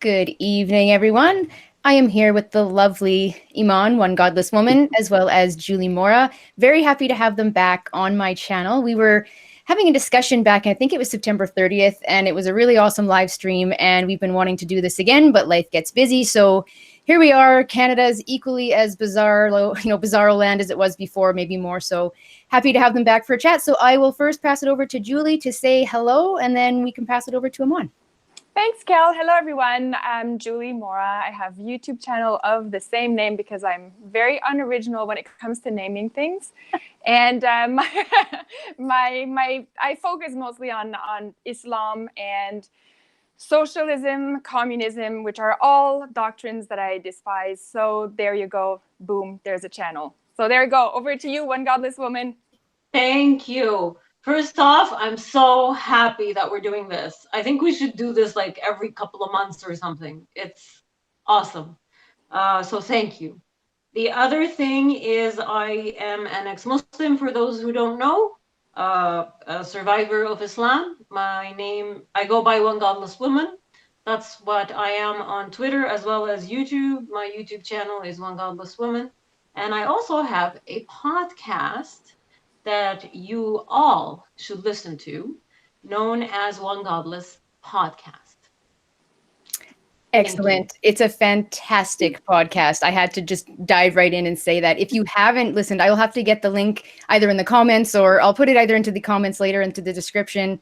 Good evening, everyone. I am here with the lovely Iman, One Godless Woman, as well as Julie Mora. Very happy to have them back on my channel. We were having a discussion back, I think it was September 30th, and it was a really awesome live stream, and we've been wanting to do this again, but life gets busy, so here we are. Canada is equally as bizarro land as it was before, maybe more, so happy to have them back for a chat. So I will first pass it over to Julie to say hello, and then we can pass it over to Iman. Thanks, Kel. Hello, everyone. I'm Julie Mora. I have a YouTube channel of the same name because I'm very unoriginal when it comes to naming things. And I focus mostly on Islam and socialism, communism, which are all doctrines that I despise. So there you go. Boom, there's a channel. So there you go. Over to you, One Godless Woman. Thank you. First off, I'm so happy that we're doing this. I think we should do this like every couple of months or something. It's awesome. So thank you. The other thing is I am an ex-Muslim, for those who don't know, a survivor of Islam. I go by One Godless Woman. That's what I am on Twitter as well as YouTube. My YouTube channel is One Godless Woman. And I also have a podcast that you all should listen to, known as One Godless Podcast. Excellent. It's a fantastic podcast. I had to just dive right in and say that if you haven't listened, I will have to get the link either in the comments, or I'll put it either into the comments later into the description.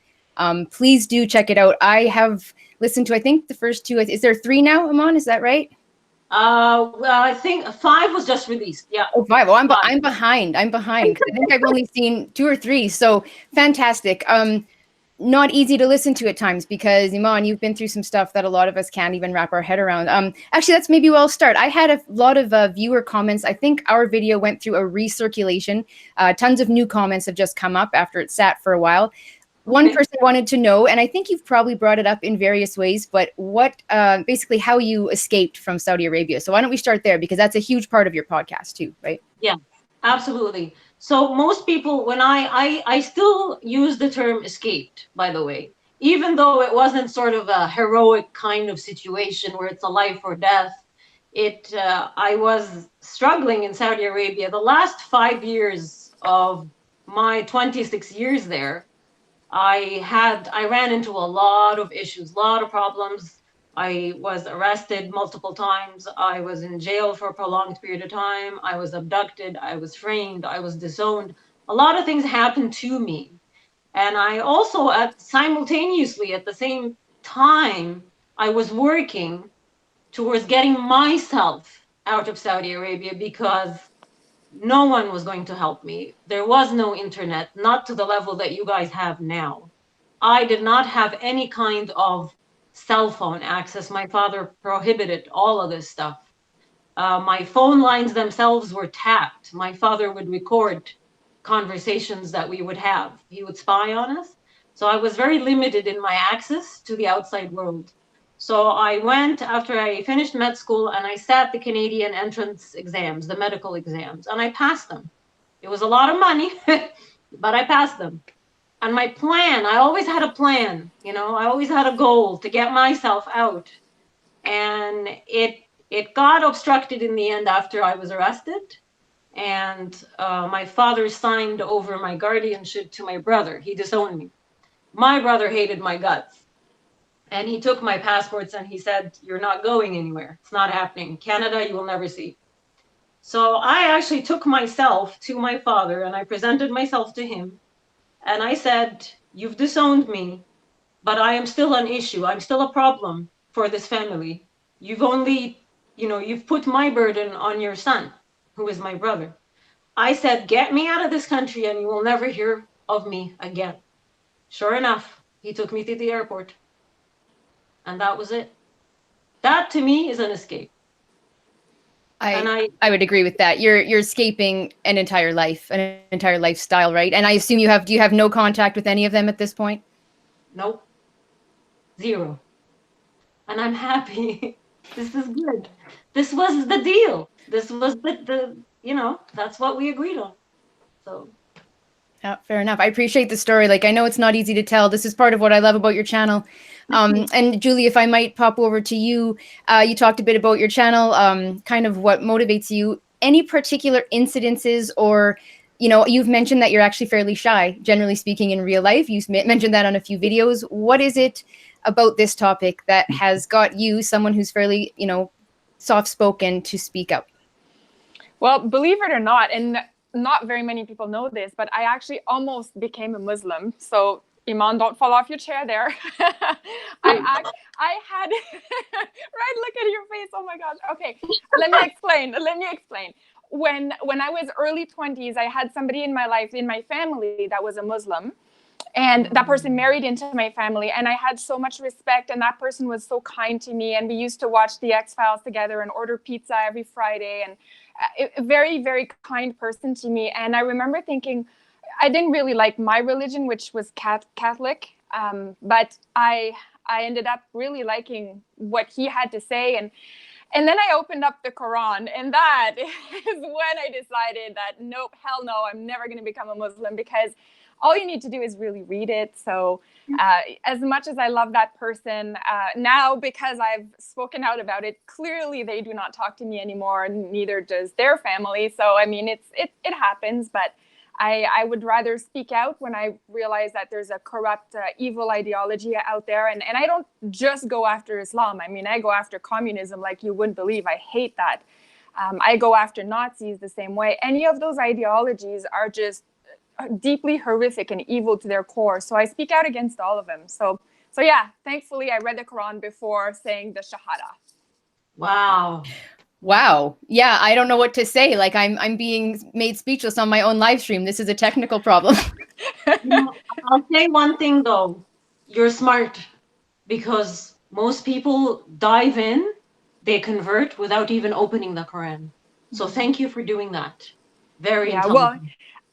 Please do check it out. I have listened to, I think, the first two. Is there 3 now, Iman? Is that right? Well, I think 5 was just released. Yeah. Oh, 5. Well, I'm behind. I'm behind because I think I've only seen 2 or 3. So fantastic. Not easy to listen to at times because, Iman, you've been through some stuff that a lot of us can't even wrap our head around. Actually, that's maybe where I'll start. I had a lot of viewer comments. I think our video went through a recirculation. Tons of new comments have just come up after it sat for a while. One person wanted to know, and I think you've probably brought it up in various ways, but what, basically how you escaped from Saudi Arabia. So why don't we start there? Because that's a huge part of your podcast too, right? Yeah, absolutely. So most people, when I still use the term escaped, by the way, even though it wasn't sort of a heroic kind of situation where it's a life or death. I was struggling in Saudi Arabia. The last 5 years of my 26 years there, I ran into a lot of issues, a lot of problems. I was arrested multiple times. I was in jail for a prolonged period of time. I was abducted. I was framed. I was disowned. A lot of things happened to me. And I also, simultaneously, at the same time, I was working towards getting myself out of Saudi Arabia because no one was going to help me. There was no internet, not to the level that you guys have now. I did not have any kind of cell phone access. My father prohibited all of this stuff. My phone lines themselves were tapped. My father would record conversations that we would have. He would spy on us. So I was very limited in my access to the outside world. So I went after I finished med school and I sat the Canadian entrance exams, the medical exams, and I passed them. It was a lot of money, but I passed them. And my plan, I always had a plan, I always had a goal to get myself out. And it got obstructed in the end after I was arrested. And my father signed over my guardianship to my brother. He disowned me. My brother hated my guts. And he took my passports and he said, "You're not going anywhere. It's not happening. Canada, you will never see." So I actually took myself to my father and I presented myself to him. And I said, "You've disowned me, but I am still an issue. I'm still a problem for this family. You've only, you've put my burden on your son, who is my brother." I said, "Get me out of this country and you will never hear of me again." Sure enough, he took me to the airport. And that was it. That to me is an escape. I would agree with that. You're escaping an entire life, an entire lifestyle, right? And I assume do you have no contact with any of them at this point? Nope. 0. And I'm happy. This is good. This was the deal. This was the that's what we agreed on. So Yeah, fair enough. I appreciate the story. Like, I know it's not easy to tell. This is part of what I love about your channel. And Julie, if I might pop over to you, you talked a bit about your channel, kind of what motivates you. Any particular incidences or, you know, you've mentioned that you're actually fairly shy, generally speaking, in real life. You mentioned that on a few videos. What is it about this topic that has got you, someone who's fairly, you know, soft-spoken, to speak up? Well, believe it or not, and not very many people know this, but I actually almost became a Muslim. So, Iman, don't fall off your chair there. I had, right, look at your face. Oh my gosh. Okay, let me explain. When I was early 20s, I had somebody in my life, in my family, that was a Muslim. And that person married into my family, and I had so much respect, and that person was so kind to me, and we used to watch the X-Files together and order pizza every Friday, and a very, very kind person to me. And I remember thinking, I didn't really like my religion, which was Catholic, but I ended up really liking what he had to say. And then I opened up the Quran, and that is when I decided that, nope, hell no, I'm never going to become a Muslim, because all you need to do is really read it. So as much as I love that person, now, because I've spoken out about it, clearly they do not talk to me anymore, and neither does their family. So, I mean, it happens, but I would rather speak out when I realize that there's a corrupt, evil ideology out there. And I don't just go after Islam. I mean, I go after communism like you wouldn't believe. I hate that. I go after Nazis the same way. Any of those ideologies are just deeply horrific and evil to their core. So I speak out against all of them. So yeah, thankfully I read the Quran before saying the Shahada. Wow. Wow. Yeah, I don't know what to say. Like, I'm being made speechless on my own live stream. This is a technical problem. You know, I'll say one thing though. You're smart, because most people dive in, they convert without even opening the Quran. So thank you for doing that. Very intelligent. Well,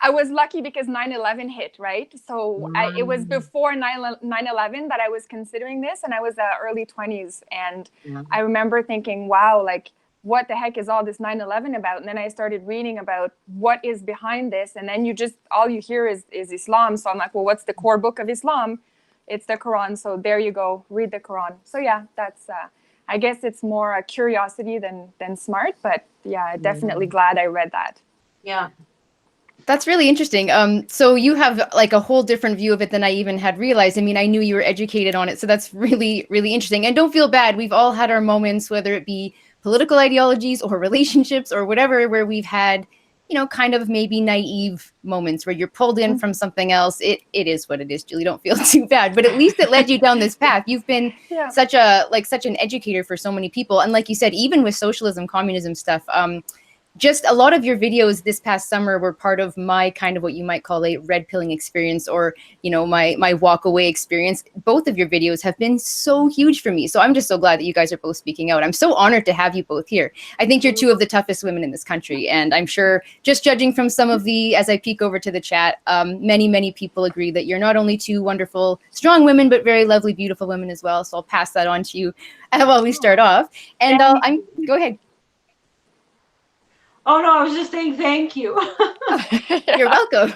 I was lucky because 9/11 hit, right? So it was before 9/11 that I was considering this, and I was early 20s. And I remember thinking, wow, like, what the heck is all this 9/11 about? And then I started reading about what is behind this. And then all you hear is Islam. So I'm like, well, what's the core book of Islam? It's the Quran. So there you go, read the Quran. So yeah, that's, I guess it's more a curiosity than smart, but yeah, definitely glad I read that. Yeah. That's really interesting. So you have like a whole different view of it than I even had realized. I mean, I knew you were educated on it. So that's really, really interesting. And don't feel bad. We've all had our moments, whether it be political ideologies or relationships or whatever, where we've had, you know, kind of maybe naive moments where you're pulled in from something else. It is what it is, Julie. Don't feel too bad. But at least it led you down this path. You've been such an educator for so many people. And like you said, even with socialism, communism stuff, just a lot of your videos this past summer were part of my kind of what you might call a red pilling experience, or, you know, my walk away experience. Both of your videos have been so huge for me. So I'm just so glad that you guys are both speaking out. I'm so honored to have you both here. I think you're two of the toughest women in this country. And I'm sure, just judging from some of as I peek over to the chat, many, many people agree that you're not only two wonderful, strong women, but very lovely, beautiful women as well. So I'll pass that on to you while we start off. And go ahead. Oh, no, I was just saying thank you. You're welcome.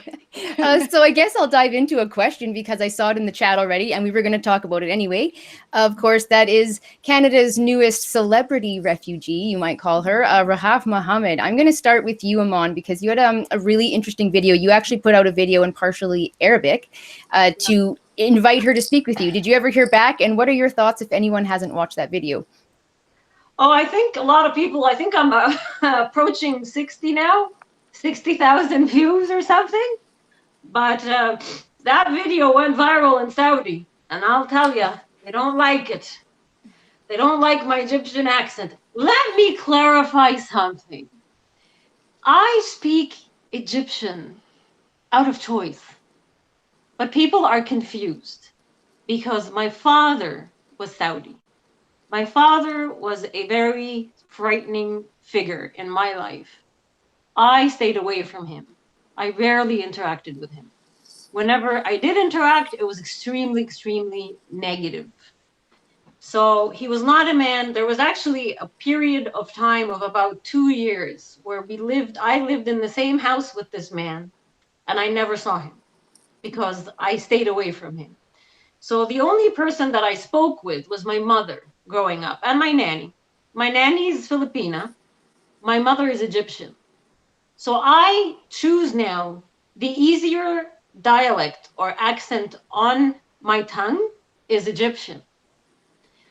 So I guess I'll dive into a question, because I saw it in the chat already, and we were going to talk about it anyway. Of course, that is Canada's newest celebrity refugee, you might call her, Rahaf Mohammed. I'm going to start with you, Iman, because you had a really interesting video. You actually put out a video in partially Arabic to invite her to speak with you. Did you ever hear back? And what are your thoughts if anyone hasn't watched that video? Oh, I think a lot of people, I think I'm approaching 60 now, 60,000 views or something. But that video went viral in Saudi, and I'll tell you, they don't like it. They don't like my Egyptian accent. Let me clarify something. I speak Egyptian out of choice, but people are confused because my father was Saudi. My father was a very frightening figure in my life. I stayed away from him. I rarely interacted with him. Whenever I did interact, it was extremely, extremely negative. So he was not a man. There was actually a period of time of about 2 years where I lived in the same house with this man, and I never saw him. because I stayed away from him. So the only person that I spoke with was my mother growing up and my nanny. My nanny is Filipina. My mother is Egyptian. So I choose now the easier dialect or accent on my tongue is Egyptian.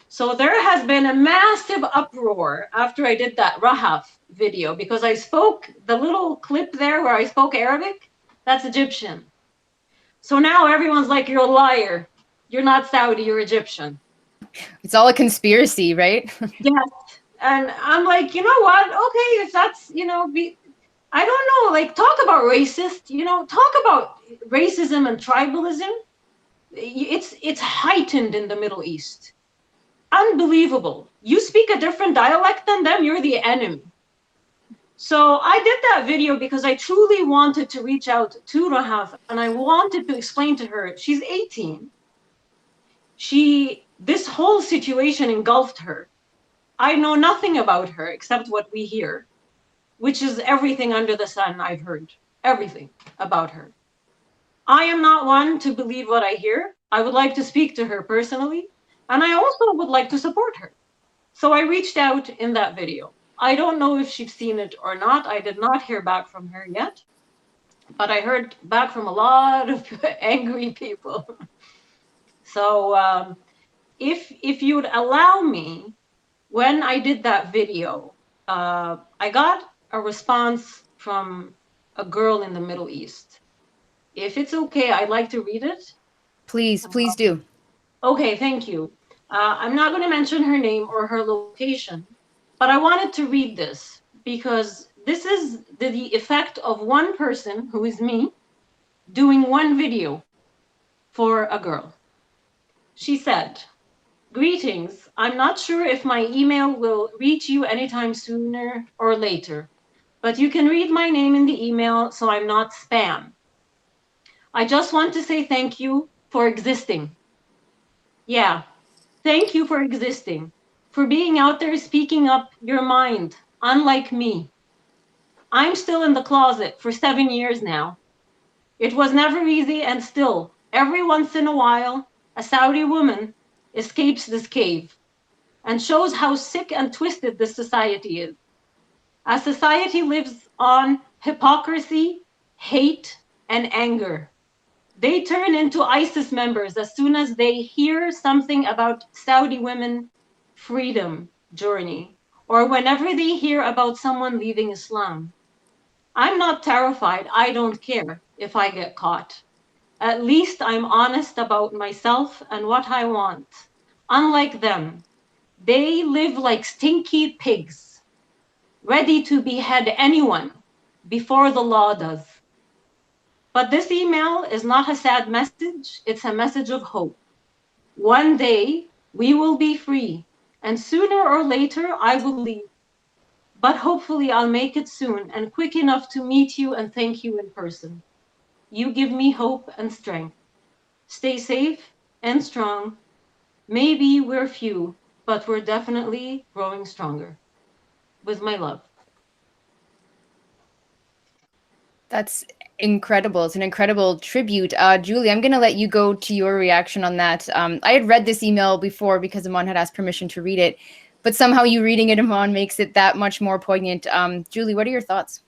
So there has been a massive uproar after I did that Rahaf video because I spoke the little clip there where I spoke Arabic, that's Egyptian. So now everyone's like, you're a liar. You're not Saudi, you're Egyptian. It's all a conspiracy, right? Yes. And I'm like, you know what? Okay, if that's, I don't know, like talk about racist, talk about racism and tribalism. It's heightened in the Middle East. Unbelievable. You speak a different dialect than them, you're the enemy. So I did that video because I truly wanted to reach out to Rahaf and I wanted to explain to her, she's 18. This whole situation engulfed her. I know nothing about her except what we hear, which is everything under the sun I've heard, everything about her. I am not one to believe what I hear. I would like to speak to her personally, and I also would like to support her. So I reached out in that video. I don't know if she's seen it or not. I did not hear back from her yet, but I heard back from a lot of angry people. So if you would allow me, when I did that video, I got a response from a girl in the Middle East. If it's okay, I'd like to read it. Please do. Okay, thank you. I'm not going to mention her name or her location, but I wanted to read this because this is the effect of one person, who is me, doing one video for a girl. She said, "Greetings. I'm not sure if my email will reach you anytime sooner or later, but you can read my name in the email so I'm not spam. I just want to say thank you for existing. Yeah, thank you for existing, for being out there speaking up your mind, unlike me. I'm still in the closet for 7 years now. It was never easy, and still, every once in a while, a Saudi woman escapes this cave and shows how sick and twisted this society is. A society lives on hypocrisy, hate, and anger. They turn into ISIS members as soon as they hear something about Saudi women freedom journey, or whenever they hear about someone leaving Islam. I'm not terrified. I don't care if I get caught. At least I'm honest about myself and what I want. Unlike them, they live like stinky pigs, ready to behead anyone before the law does. But this email is not a sad message, it's a message of hope. One day we will be free, and sooner or later I will leave. But hopefully I'll make it soon and quick enough to meet you and thank you in person. You give me hope and strength. Stay safe and strong. Maybe we're few, but we're definitely growing stronger. With my love." That's incredible. It's an incredible tribute. Julie, I'm going to let you go to your reaction on that. I had read this email before because Iman had asked permission to read it, but somehow you reading it, Iman, makes it that much more poignant. Julie, what are your thoughts?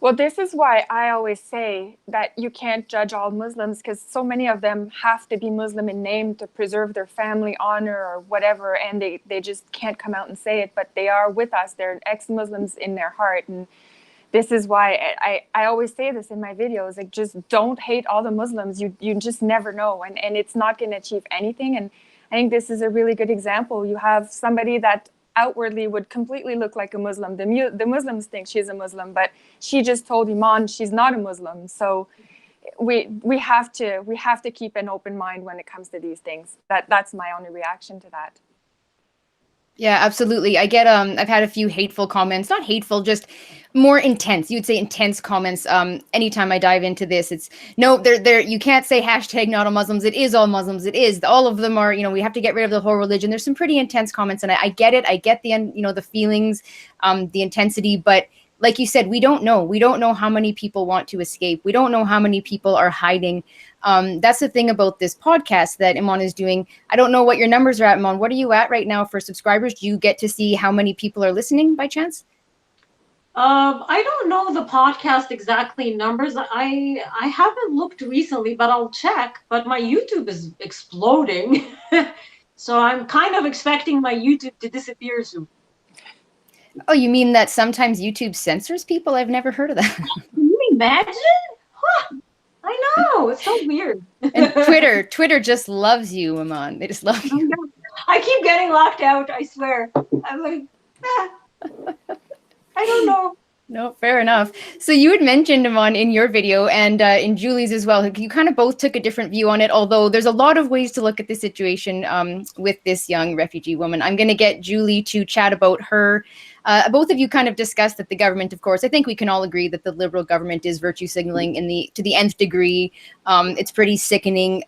Well, this is why I always say that you can't judge all Muslims, because so many of them have to be Muslim in name to preserve their family honor or whatever, and they just can't come out and say it, but they are with us. They're ex-Muslims in their heart, and this is why I always say this in my videos, like, just don't hate all the Muslims. You just never know, and it's not going to achieve anything. And I think this is a really good example. You have somebody that outwardly would completely look like a Muslim. The Muslims think she's a Muslim, but she just told Iman she's not a Muslim. So we have to keep an open mind when it comes to these things. That's my only reaction to that. Yeah, absolutely. I get I've had a few hateful comments, not hateful, just more intense. You'd say intense comments. Anytime I dive into this, it's no, they're you can't say hashtag not all Muslims. It is all Muslims. It is all of them are, we have to get rid of the whole religion. There's some pretty intense comments, and I get it. I get the feelings, the intensity, but like you said, we don't know. We don't know how many people want to escape. We don't know how many people are hiding. That's the thing about this podcast that Iman is doing. I don't know what your numbers are at, Iman. What are you at right now for subscribers? Do you get to see how many people are listening by chance? I don't know the podcast exactly numbers. I haven't looked recently, but I'll check. But my YouTube is exploding. So I'm kind of expecting my YouTube to disappear soon. Oh, you mean that sometimes YouTube censors people? I've never heard of that. Can you imagine? Huh. I know, it's so weird. And Twitter just loves you, Iman. They just love you. I keep getting locked out, I swear. I'm like, I don't know. No, fair enough. So you had mentioned, Iman, in your video and in Julie's as well, you kind of both took a different view on it, although there's a lot of ways to look at the situation with this young refugee woman. I'm going to get Julie to chat about her. Both of you kind of discussed that the government, of course, I think we can all agree that the Liberal government is virtue signaling to the nth degree. It's pretty sickening.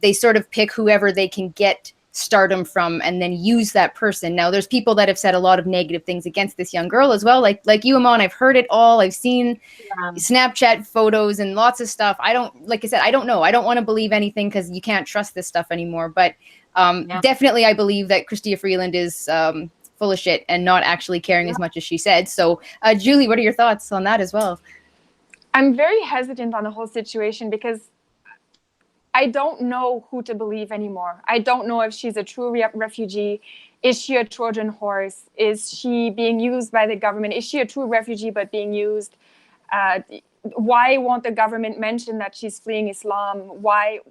They sort of pick whoever they can get stardom from and then use that person. Now, there's people that have said a lot of negative things against this young girl as well. Like you, Iman, I've heard it all. I've seen Snapchat photos and lots of stuff. Like I said, I don't know. I don't want to believe anything because you can't trust this stuff anymore. But definitely, I believe that Chrystia Freeland is full of shit and not actually caring as much as she said. So, Julie, what are your thoughts on that as well? I'm very hesitant on the whole situation because I don't know who to believe anymore. I don't know if she's a true refugee. Is she a Trojan horse? Is she being used by the government? Is she a true refugee but being used? Why won't the government mention that she's fleeing Islam? Why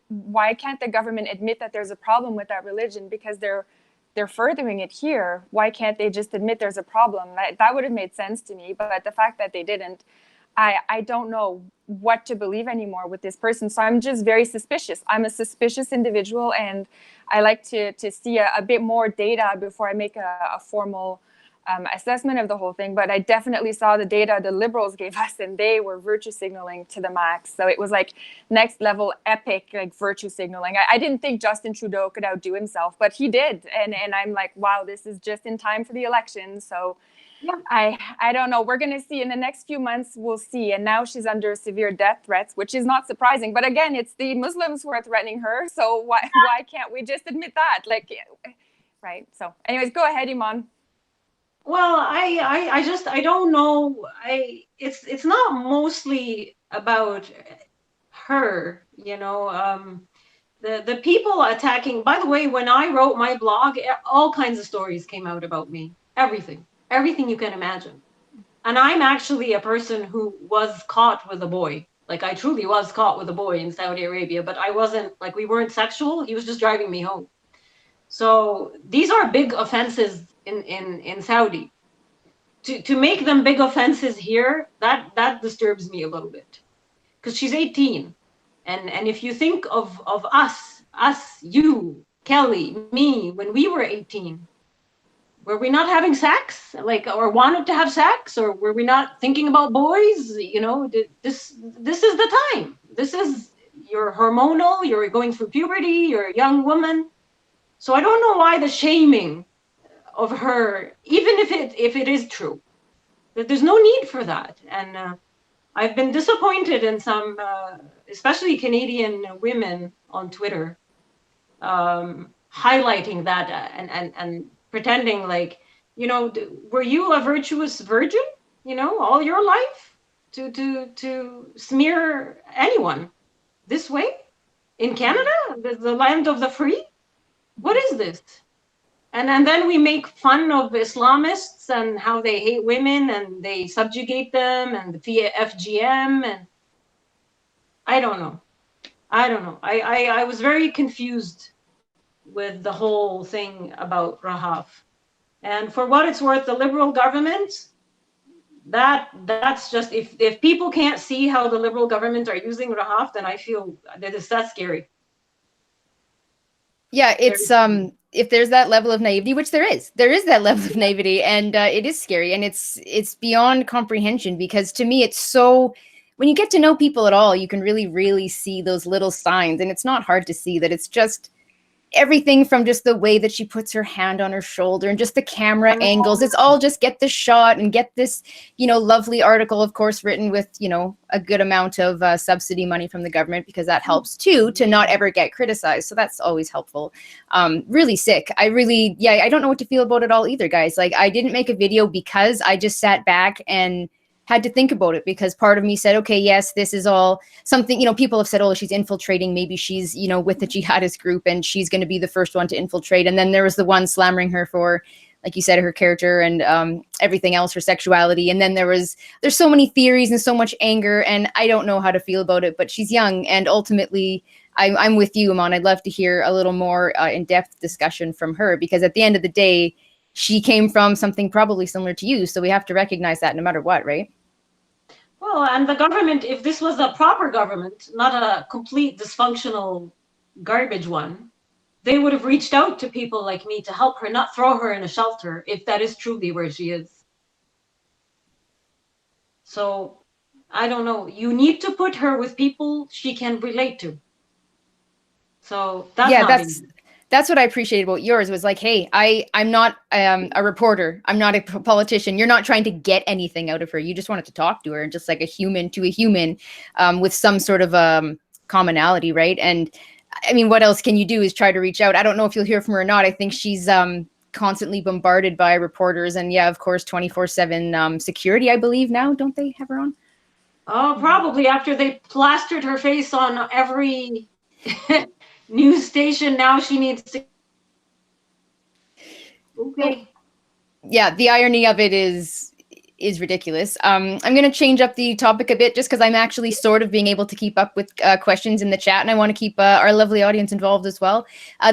can't the government admit that there's a problem with that religion? Because they're furthering it here. Why can't they just admit there's a problem? That would have made sense to me. But the fact that they didn't, I don't know what to believe anymore with this person. So I'm just very suspicious. I'm a suspicious individual, and I like to see a bit more data before I make a formal assessment of the whole thing. But I definitely saw the data the Liberals gave us, and they were virtue signaling to the max. So it was like next level epic, like virtue signaling. I didn't think Justin Trudeau could outdo himself, but he did. And I'm like, wow, this is just in time for the election. So yeah. I don't know. We're going to see in the next few months. We'll see. And now she's under severe death threats, which is not surprising. But again, it's the Muslims who are threatening her. So why can't we just admit that? Like, right. So anyways, go ahead, Iman. Well, I don't know. It's not mostly about her, you know. The people attacking. By the way, when I wrote my blog, all kinds of stories came out about me. Everything you can imagine. And I'm actually a person who was caught with a boy. Like, I truly was caught with a boy in Saudi Arabia, but I wasn't, like, we weren't sexual. He was just driving me home. So these are big offenses in Saudi. To make them big offenses here, that disturbs me a little bit. Because she's 18. And if you think of us, you, Kelly, me, when we were 18, were we not having sex, like, or wanted to have sex, or were we not thinking about boys? You know, this is the time. This is, you're hormonal, you're going through puberty, you're a young woman. So I don't know why the shaming of her, even if it is true, that there's no need for that. And I've been disappointed in some, especially Canadian women on Twitter, highlighting that and pretending like, you know, were you a virtuous virgin, you know, all your life to smear anyone this way in Canada, the land of the free? What is this? And then we make fun of Islamists and how they hate women and they subjugate them and the FGM, and I don't know. I was very confused with the whole thing about Rahaf. And for what it's worth, the Liberal government, that's just, if people can't see how the Liberal government are using Rahaf, then I feel that's scary. Yeah, it's if there's that level of naivety, which there is that level of naivety, and it is scary, and it's beyond comprehension, because to me it's so, when you get to know people at all, you can really see those little signs, and it's not hard to see that it's just everything from just the way that she puts her hand on her shoulder and just the camera angles. It's all just get this shot and get this, you know, lovely article, of course, written with, you know, a good amount of subsidy money from the government, because that helps too, to not ever get criticized. So that's always helpful. Really sick. I don't know what to feel about it all either, guys. Like, I didn't make a video because I just sat back and had to think about it, because part of me said, okay, yes, this is all something, you know, people have said, oh, she's infiltrating. Maybe she's, you know, with the jihadist group and she's going to be the first one to infiltrate. And then there was the one slamming her for, like you said, her character and everything else, her sexuality. And then there's so many theories and so much anger, and I don't know how to feel about it, but she's young. And ultimately, I'm with you, Iman. I'd love to hear a little more in-depth discussion from her, because at the end of the day, she came from something probably similar to you. So we have to recognize that no matter what, right? Well, and the government, if this was a proper government, not a complete dysfunctional garbage one, they would have reached out to people like me to help her, not throw her in a shelter, if that is truly where she is. So, I don't know. You need to put her with people she can relate to. So that's what I appreciate about yours, was like, hey, I'm not a reporter. I'm not a politician. You're not trying to get anything out of her. You just wanted to talk to her, and just like a human to a human, with some sort of commonality, right? And I mean, what else can you do is try to reach out. I don't know if you'll hear from her or not. I think she's constantly bombarded by reporters, and yeah, of course, 24/7 security, I believe now. Don't they have her on? Oh, probably, after they plastered her face on every news station. Now she needs to. Okay. Yeah, the irony of it is ridiculous. I'm going to change up the topic a bit, just because I'm actually sort of being able to keep up with questions in the chat, and I want to keep our lovely audience involved as well.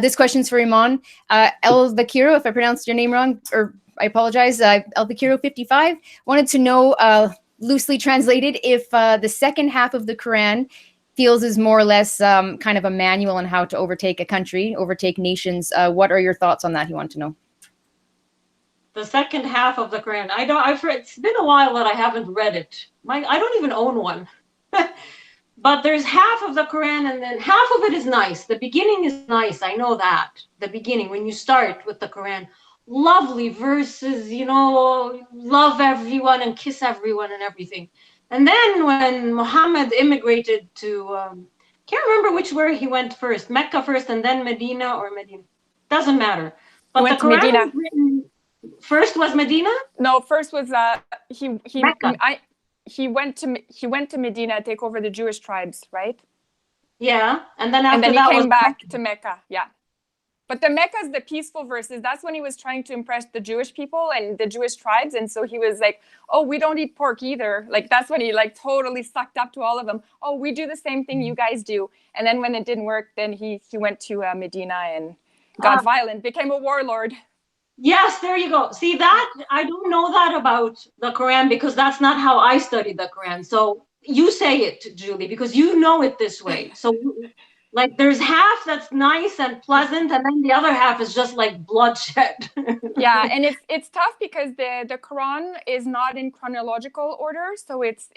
This question's for Iman. El Bakiro, if I pronounced your name wrong, or I apologize, El Bakiro 55, wanted to know, loosely translated, if the second half of the Quran feels is more or less kind of a manual on how to overtake a country, overtake nations. What are your thoughts on that? He wanted to know. The second half of the Quran. I've read, it's been a while that I haven't read it. I don't even own one. But there's half of the Quran, and then half of it is nice. The beginning is nice. I know that. The beginning, when you start with the Quran, lovely verses, you know, love everyone and kiss everyone and everything. And then when Muhammad immigrated to, can't remember which where he went first, Mecca first and then Medina, or Medina. Doesn't matter. But he went the to Quran Medina. was written, first was Medina? No, first was Mecca. He went to Medina to take over the Jewish tribes, right? Yeah, and then after he that came back to Mecca. Yeah. But the Mecca is the peaceful verses. That's when he was trying to impress the Jewish people and the Jewish tribes. And so he was like, oh, we don't eat pork either. Like, that's when he like totally sucked up to all of them. Oh, we do the same thing you guys do. And then when it didn't work, then he went to Medina and got violent, became a warlord. Yes, there you go. See that? I don't know that about the Quran, because that's not how I studied the Quran. So you say it, Julie, because you know it this way. So like, there's half that's nice and pleasant, and then the other half is just like bloodshed. Yeah, and it's tough because the Quran is not in chronological order, so it's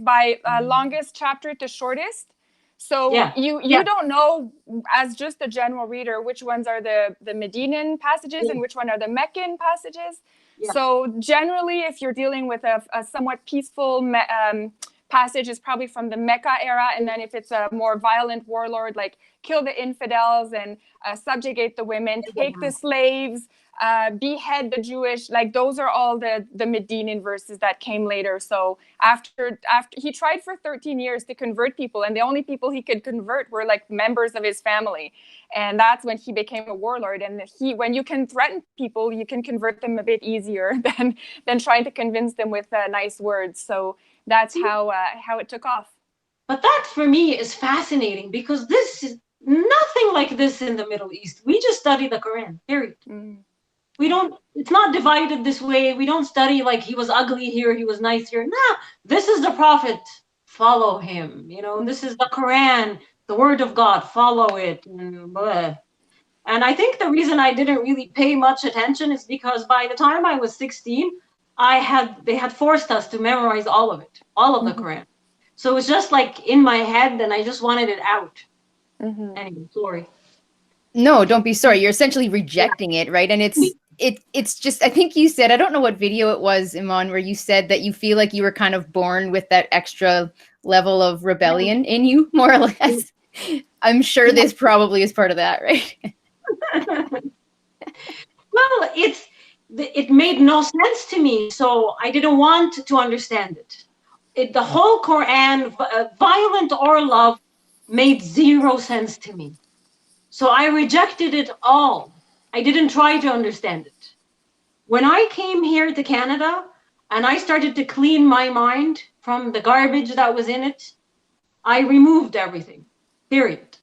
by longest chapter to shortest. So yeah. you don't know, as just a general reader, which ones are the Medinan passages and which one are the Meccan passages. Yeah. So generally, if you're dealing with a somewhat peaceful passage, is probably from the Mecca era, and then if it's a more violent warlord, like kill the infidels and subjugate the women, take the slaves, behead the Jewish, like those are all the Medinan verses that came later. So after he tried for 13 years to convert people, and the only people he could convert were like members of his family, and that's when he became a warlord. And when you can threaten people, you can convert them a bit easier than trying to convince them with nice words. So that's how it took off. But that for me is fascinating, because this is nothing like this in the Middle East. We just study the Quran, period. We don't, it's not divided this way. We don't study like he was ugly here, he was nice here. Nah, this is the Prophet, follow him. You know, this is the Quran, the word of God, follow it. And I think the reason I didn't really pay much attention is because by the time I was 16, they had forced us to memorize all of it, all of the Quran. So it was just like in my head, and I just wanted it out. Anyway, sorry. No, don't be sorry. You're essentially rejecting it, right? And it's just, I think you said, I don't know what video it was, Iman, where you said that you feel like you were kind of born with that extra level of rebellion in you, more or less. I'm sure this probably is part of that, right? Well, it made no sense to me, so I didn't want to understand it. The whole Quran, violent or love, made zero sense to me. So I rejected it all. I didn't try to understand it. When I came here to Canada and I started to clean my mind from the garbage that was in it, I removed everything, period.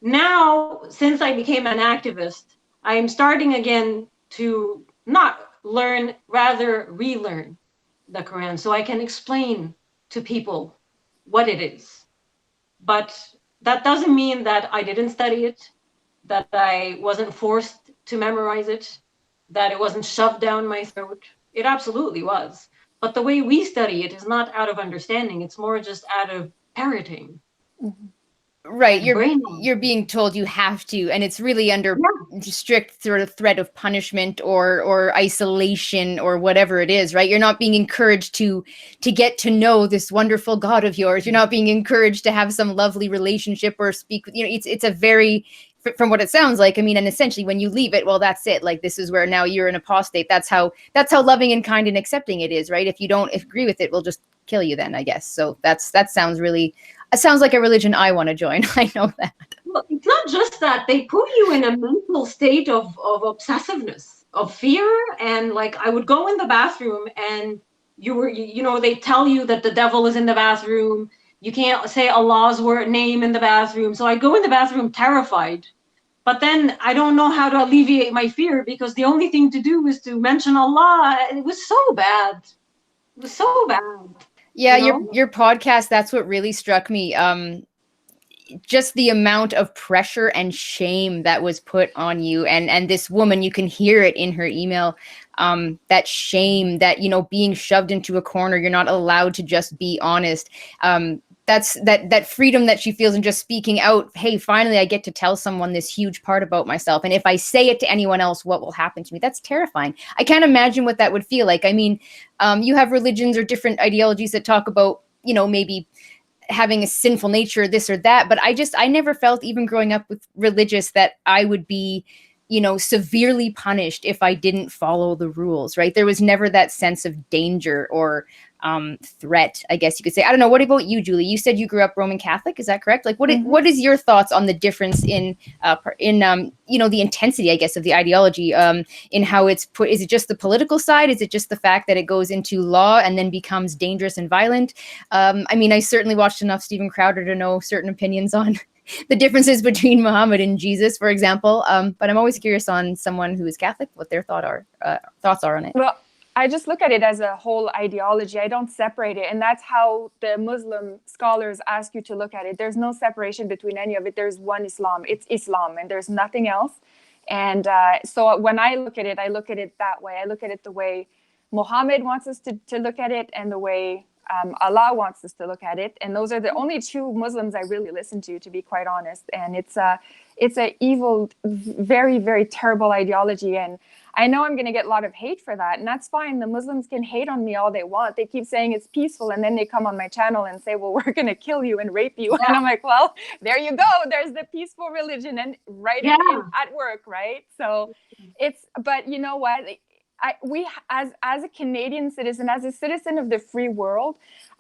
Now, since I became an activist, I am starting again to not learn, rather relearn the Quran so I can explain to people what it is. But that doesn't mean that I didn't study it, that I wasn't forced to memorize it, that it wasn't shoved down my throat. It absolutely was. But the way we study it is not out of understanding, it's more just out of parroting. Mm-hmm. Right, brain. You're being told you have to, and it's really under strict sort of threat of punishment or isolation or whatever it is, right? You're not being encouraged to get to know this wonderful God of yours. You're not being encouraged to have some lovely relationship or speak. You know, it's a very, from what it sounds like. I mean, and essentially, when you leave it, well, that's it. Like, this is where now you're an apostate. That's how loving and kind and accepting it is, right? If you don't agree with it, we'll just kill you then, I guess. So that sounds really. It sounds like a religion I want to join. I know that. Well, it's not just that. They put you in a mental state of obsessiveness, of fear. And like, I would go in the bathroom and they tell you that the devil is in the bathroom. You can't say Allah's name in the bathroom. So I go in the bathroom terrified. But then I don't know how to alleviate my fear because the only thing to do is to mention Allah. And it was so bad. It was so bad. Yeah, your podcast, that's what really struck me. Just the amount of pressure and shame that was put on you. And this woman, you can hear it in her email, that shame that, being shoved into a corner, you're not allowed to just be honest. That's that freedom that she feels in just speaking out. Hey, finally, I get to tell someone this huge part about myself. And if I say it to anyone else, what will happen to me? That's terrifying. I can't imagine what that would feel like. I mean, you have religions or different ideologies that talk about, maybe having a sinful nature, this or that. But I never felt, even growing up with religious, that I would be, severely punished if I didn't follow the rules, right? There was never that sense of danger or threat, I guess you could say. I don't know. What about you, Julie? You said you grew up Roman Catholic. Is that correct? Like, what is your thoughts on the difference in the intensity, I guess, of the ideology, in how it's put? Is it just the political side? Is it just the fact that it goes into law and then becomes dangerous and violent? I mean, I certainly watched enough Steven Crowder to know certain opinions on the differences between Muhammad and Jesus, for example. But I'm always curious on someone who is Catholic, what their thoughts are on it. Well, I just look at it as a whole ideology. I don't separate it. And that's how the Muslim scholars ask you to look at it. There's no separation between any of it. There's one Islam. It's Islam, and there's nothing else. And so when I look at it that way. I look at it the way Muhammad wants us to look at it, and the way Allah wants us to look at it. And those are the only two Muslims I really listen to be quite honest. And it's a evil, very, very terrible ideology. And I know I'm going to get a lot of hate for that, and that's fine. The Muslims can hate on me all they want. They keep saying it's peaceful, and then they come on my channel and say, well, we're going to kill you and rape you. Yeah. And I'm like, well, there you go. There's the peaceful religion, and at work, right? So but you know what? We as a Canadian citizen, as a citizen of the free world,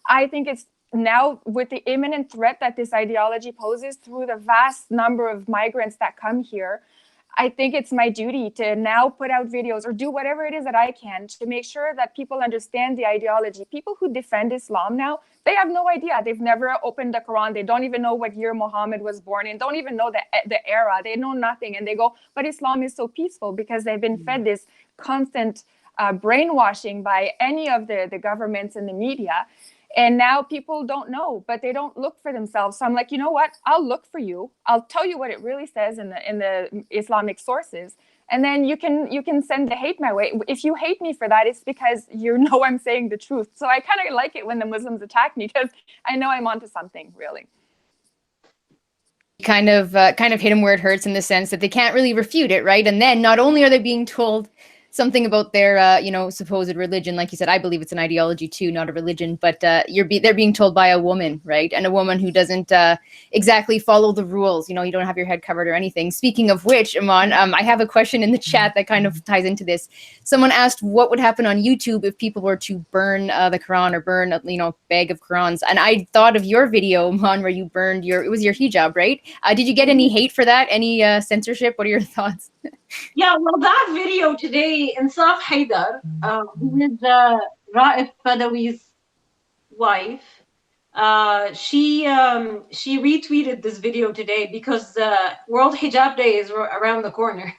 I think it's now, with the imminent threat that this ideology poses through the vast number of migrants that come here, I think it's my duty to now put out videos or do whatever it is that I can to make sure that people understand the ideology. People who defend Islam now, they have no idea. They've never opened the Quran. They don't even know what year Muhammad was born in, don't even know the era. They know nothing. And they go, but Islam is so peaceful, because they've been fed this constant brainwashing by any of the governments and the media. And now people don't know, but they don't look for themselves. So I'm like, you know what? I'll look for you. I'll tell you what it really says in the Islamic sources. And then you can send the hate my way. If you hate me for that, it's because you know I'm saying the truth. So I kind of like it when the Muslims attack me, because I know I'm onto something, really. kind of hit them where it hurts, in the sense that they can't really refute it, right? And then not only are they being told something about their supposed religion, like you said, I believe it's an ideology too, not a religion, but they're being told by a woman, right? And a woman who doesn't exactly follow the rules. You don't have your head covered or anything. Speaking of which, Iman, I have a question in the chat that kind of ties into this. Someone asked what would happen on YouTube if people were to burn the Quran, or burn a bag of Qurans. And I thought of your video, Iman, where you burned it was your hijab, right? Did you get any hate for that? Any censorship? What are your thoughts? Yeah, well, that video today, Insaf Haidar, who is Raif Badawi's wife, she retweeted this video today because World Hijab Day is around the corner.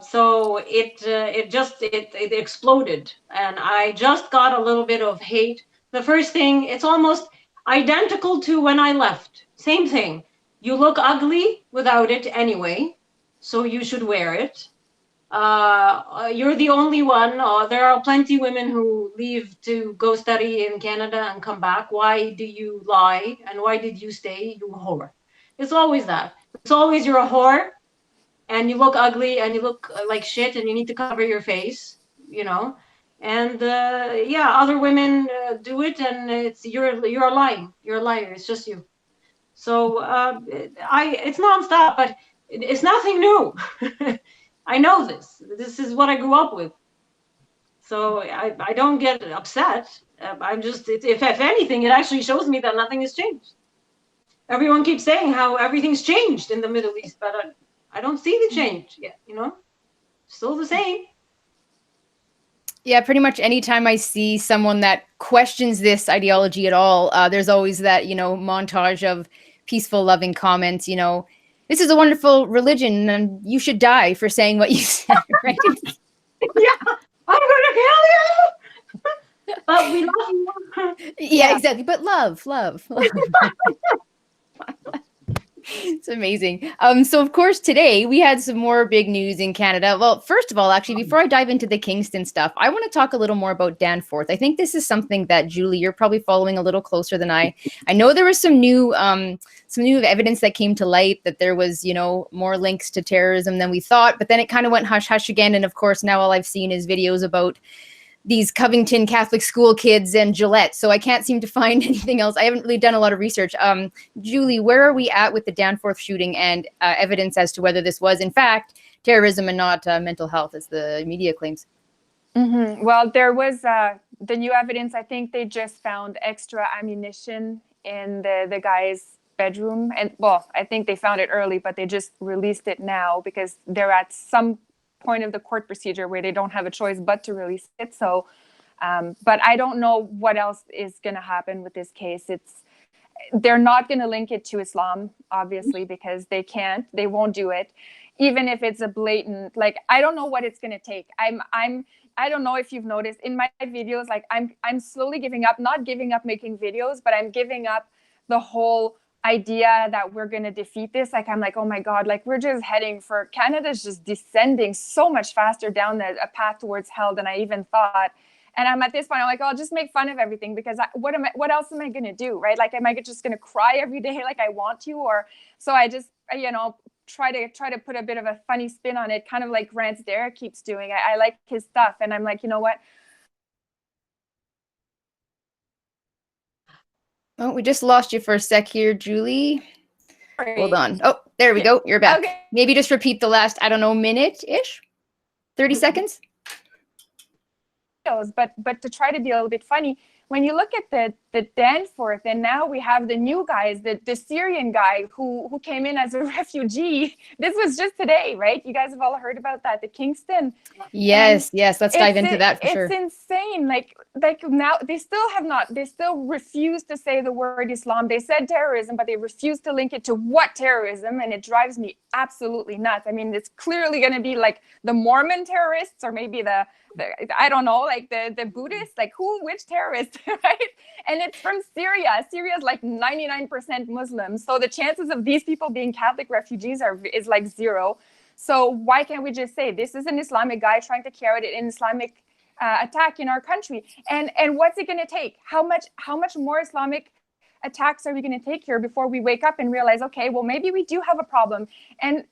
So it exploded, and I just got a little bit of hate. The first thing, it's almost identical to when I left. Same thing. You look ugly without it anyway, so you should wear it. You're the only one. There are plenty women who leave to go study in Canada and come back. Why do you lie? And why did you stay? You whore. It's always that. It's always you're a whore, and you look ugly, and you look like shit, and you need to cover your face, And other women do it, and you're lying. You're a liar. It's just you. So it's nonstop, but it's nothing new. I know this. This is what I grew up with. So I don't get upset. I'm just, if anything, it actually shows me that nothing has changed. Everyone keeps saying how everything's changed in the Middle East, but I don't see the change yet, Still the same. Yeah, pretty much anytime I see someone that questions this ideology at all, there's always that, montage of peaceful, loving comments, this is a wonderful religion and you should die for saying what you said, right? Yeah, I'm going to kill you! But we love you. Yeah, exactly. But love. It's amazing. So of course today we had some more big news in Canada. Well, first of all, actually, before I dive into the Kingston stuff, I want to talk a little more about Danforth. I think this is something that, Julie, you're probably following a little closer than I. I know there was some new evidence that came to light that there was, more links to terrorism than we thought, but then it kind of went hush hush again. And of course, now all I've seen is videos about these Covington Catholic school kids and Gillette. So I can't seem to find anything else. I haven't really done a lot of research. Julie, where are we at with the Danforth shooting and evidence as to whether this was, in fact, terrorism and not mental health, as the media claims? Mm-hmm. Well, there was the new evidence. I think they just found extra ammunition in the guy's bedroom. And, well, I think they found it early, but they just released it now because they're at some point of the court procedure where they don't have a choice but to release it. So, but I don't know what else is going to happen with this case. They're not going to link it to Islam, obviously, because they won't do it. Even if it's a blatant, I don't know what it's going to take. I don't know if you've noticed in my videos, I'm slowly giving up, not giving up making videos, but I'm giving up the whole idea that we're going to defeat this. I'm like, oh my God, we're just heading for, Canada's just descending so much faster down a path towards hell than I even thought. And I'm at this point, I'm like, I'll just make fun of everything because what else am I going to do? Right? Am I just going to cry every day like I want to? Or so I just, try to put a bit of a funny spin on it, kind of like Grant's Dare keeps doing. I like his stuff. And I'm like, you know what? Oh, we just lost you for a sec here, Julie. Sorry. Hold on. Oh, there we go. You're back. Okay. Maybe just repeat the last, I don't know, minute-ish? 30 seconds? But to try to be a little bit funny, when you look at the Danforth, and now we have the new guys, the Syrian guy who came in as a refugee. This was just today, right? You guys have all heard about that, the Kingston. Yes. Let's dive into that for sure. It's insane. Now they still refuse to say the word Islam. They said terrorism, but they refuse to link it to what terrorism, and it drives me absolutely nuts. I mean, it's clearly going to be the Mormon terrorists, or maybe the I don't know, the Buddhists, which terrorist, right? And it's from Syria. Syria is 99% Muslim. So the chances of these people being Catholic refugees is zero. So why can't we just say this is an Islamic guy trying to carry out an Islamic attack in our country? And what's it going to take? How much more Islamic attacks are we going to take here before we wake up and realize, okay, well, maybe we do have a problem. And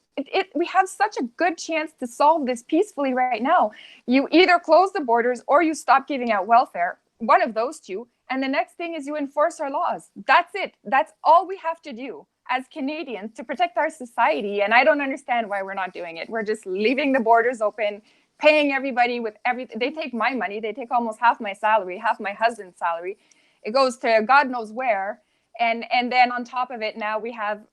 we have such a good chance to solve this peacefully right now. You either close the borders or you stop giving out welfare, one of those two. And the next thing is you enforce our laws. That's it. That's all we have to do as Canadians to protect our society. And I don't understand why we're not doing it. We're just leaving the borders open, paying everybody with everything. They take my money. They take almost half my salary, half my husband's salary. It goes to God knows where. And then on top of it, now we have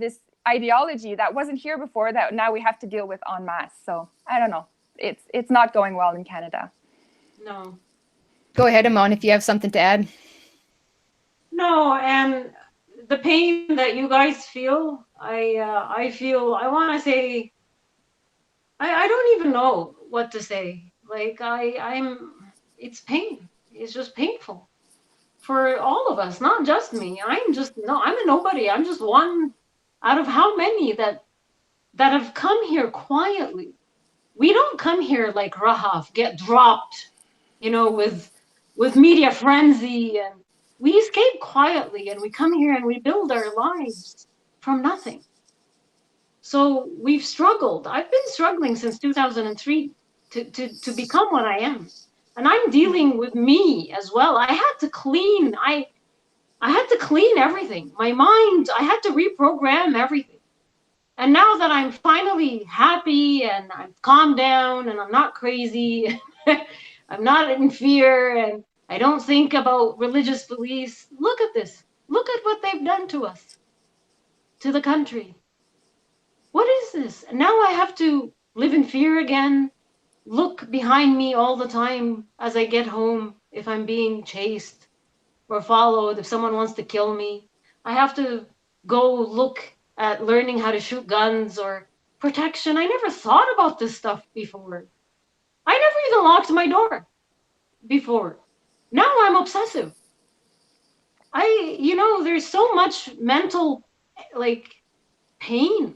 this ideology that wasn't here before that now we have to deal with en masse. So I don't know. It's not going well in Canada. No. Go ahead, Iman, if you have something to add. No, and the pain that you guys feel, I feel. I want to say, I don't even know what to say. Like it's pain. It's just painful for all of us, not just me. I'm a nobody. I'm just one out of how many that have come here quietly. We don't come here like Rahaf, get dropped, with media frenzy, and we escape quietly and we come here and we build our lives from nothing. So we've struggled. I've been struggling since 2003 to become what I am. And I'm dealing with me as well. I had to clean. I had to clean everything. My mind, I had to reprogram everything. And now that I'm finally happy and I'm calmed down and I'm not crazy, I'm not in fear and I don't think about religious beliefs. Look at this. Look at what they've done to us, to the country. What is this? And now I have to live in fear again, look behind me all the time as I get home if I'm being chased or followed, if someone wants to kill me. I have to go look at learning how to shoot guns or protection. I never thought about this stuff before. I never even locked my door before. Now I'm obsessive. There's so much mental, pain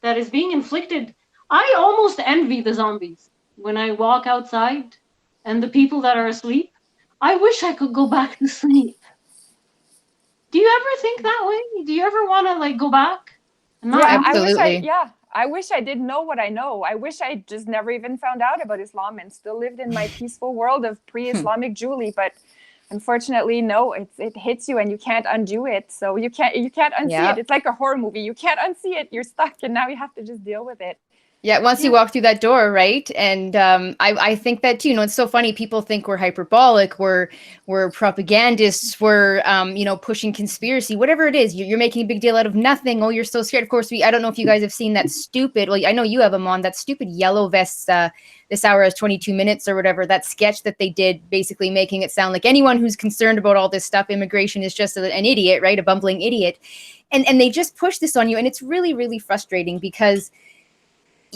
that is being inflicted. I almost envy the zombies when I walk outside and the people that are asleep. I wish I could go back to sleep. Do you ever think that way? Do you ever want to go back? Absolutely. I wish I didn't know what I know. I wish I just never even found out about Islam and still lived in my peaceful world of pre-Islamic Julie. But unfortunately, no, it hits you and you can't undo it. So you can't unsee it. It's like a horror movie. You can't unsee it. You're stuck, and now you have to just deal with it. Yeah, once you walk through that door, right? And I think that too. It's so funny. People think we're hyperbolic, we're propagandists, we're pushing conspiracy, whatever it is. You're making a big deal out of nothing. Oh, you're so scared. Of course, I don't know if you guys have seen that stupid. Well, I know you have them on that stupid Yellow Vests. This hour is 22 minutes or whatever. That sketch that they did, basically making it sound like anyone who's concerned about all this stuff, immigration, is just an idiot, right? A bumbling idiot, and they just push this on you, and it's really, really frustrating because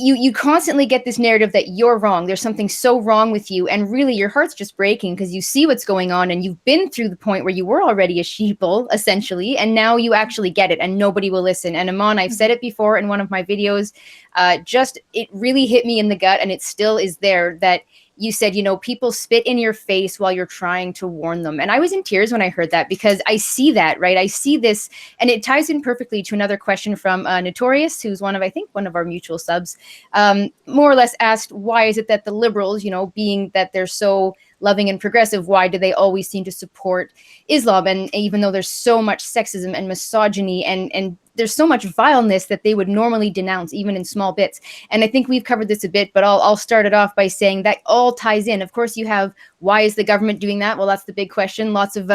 you constantly get this narrative that you're wrong. There's something so wrong with you. And really your heart's just breaking because you see what's going on and you've been through the point where you were already a sheeple, essentially. And now you actually get it and nobody will listen. And Iman, I've said it before in one of my videos, it really hit me in the gut, and it still is there, that you said, people spit in your face while you're trying to warn them. And I was in tears when I heard that because I see that, right? I see this, and it ties in perfectly to another question from Notorious, who's one of our mutual subs, more or less asked, why is it that the Liberals, being that they're so loving and progressive, why do they always seem to support Islam? And even though there's so much sexism and misogyny and there's so much vileness that they would normally denounce, even in small bits. And I think we've covered this a bit, but I'll start it off by saying that all ties in. Of course, you have, why is the government doing that? Well, that's the big question. Lots of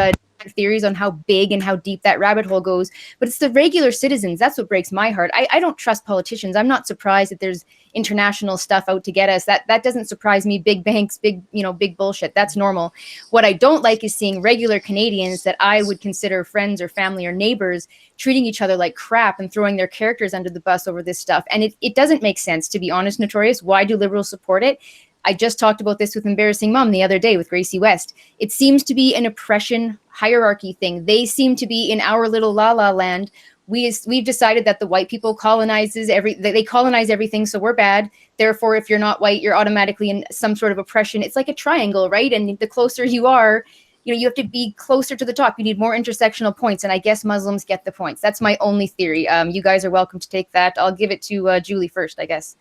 theories on how big and how deep that rabbit hole goes. But it's the regular citizens. That's what breaks my heart. I don't trust politicians. I'm not surprised that there's international stuff out to get us. That doesn't surprise me. Big banks, big bullshit. That's normal. What I don't like is seeing regular Canadians that I would consider friends or family or neighbors treating each other like crap and throwing their characters under the bus over this stuff. And it doesn't make sense, to be honest, Notorious. Why do Liberals support it? I just talked about this with Embarrassing Mom the other day with Gracie West. It seems to be an oppression hierarchy thing. They seem to be in our little la-la land. We've decided that the white people colonize everything, so we're bad. Therefore, if you're not white, you're automatically in some sort of oppression. It's like a triangle, right? And the closer you are, you have to be closer to the top. You need more intersectional points, and I guess Muslims get the points. That's my only theory. You guys are welcome to take that. I'll give it to Julie first, I guess.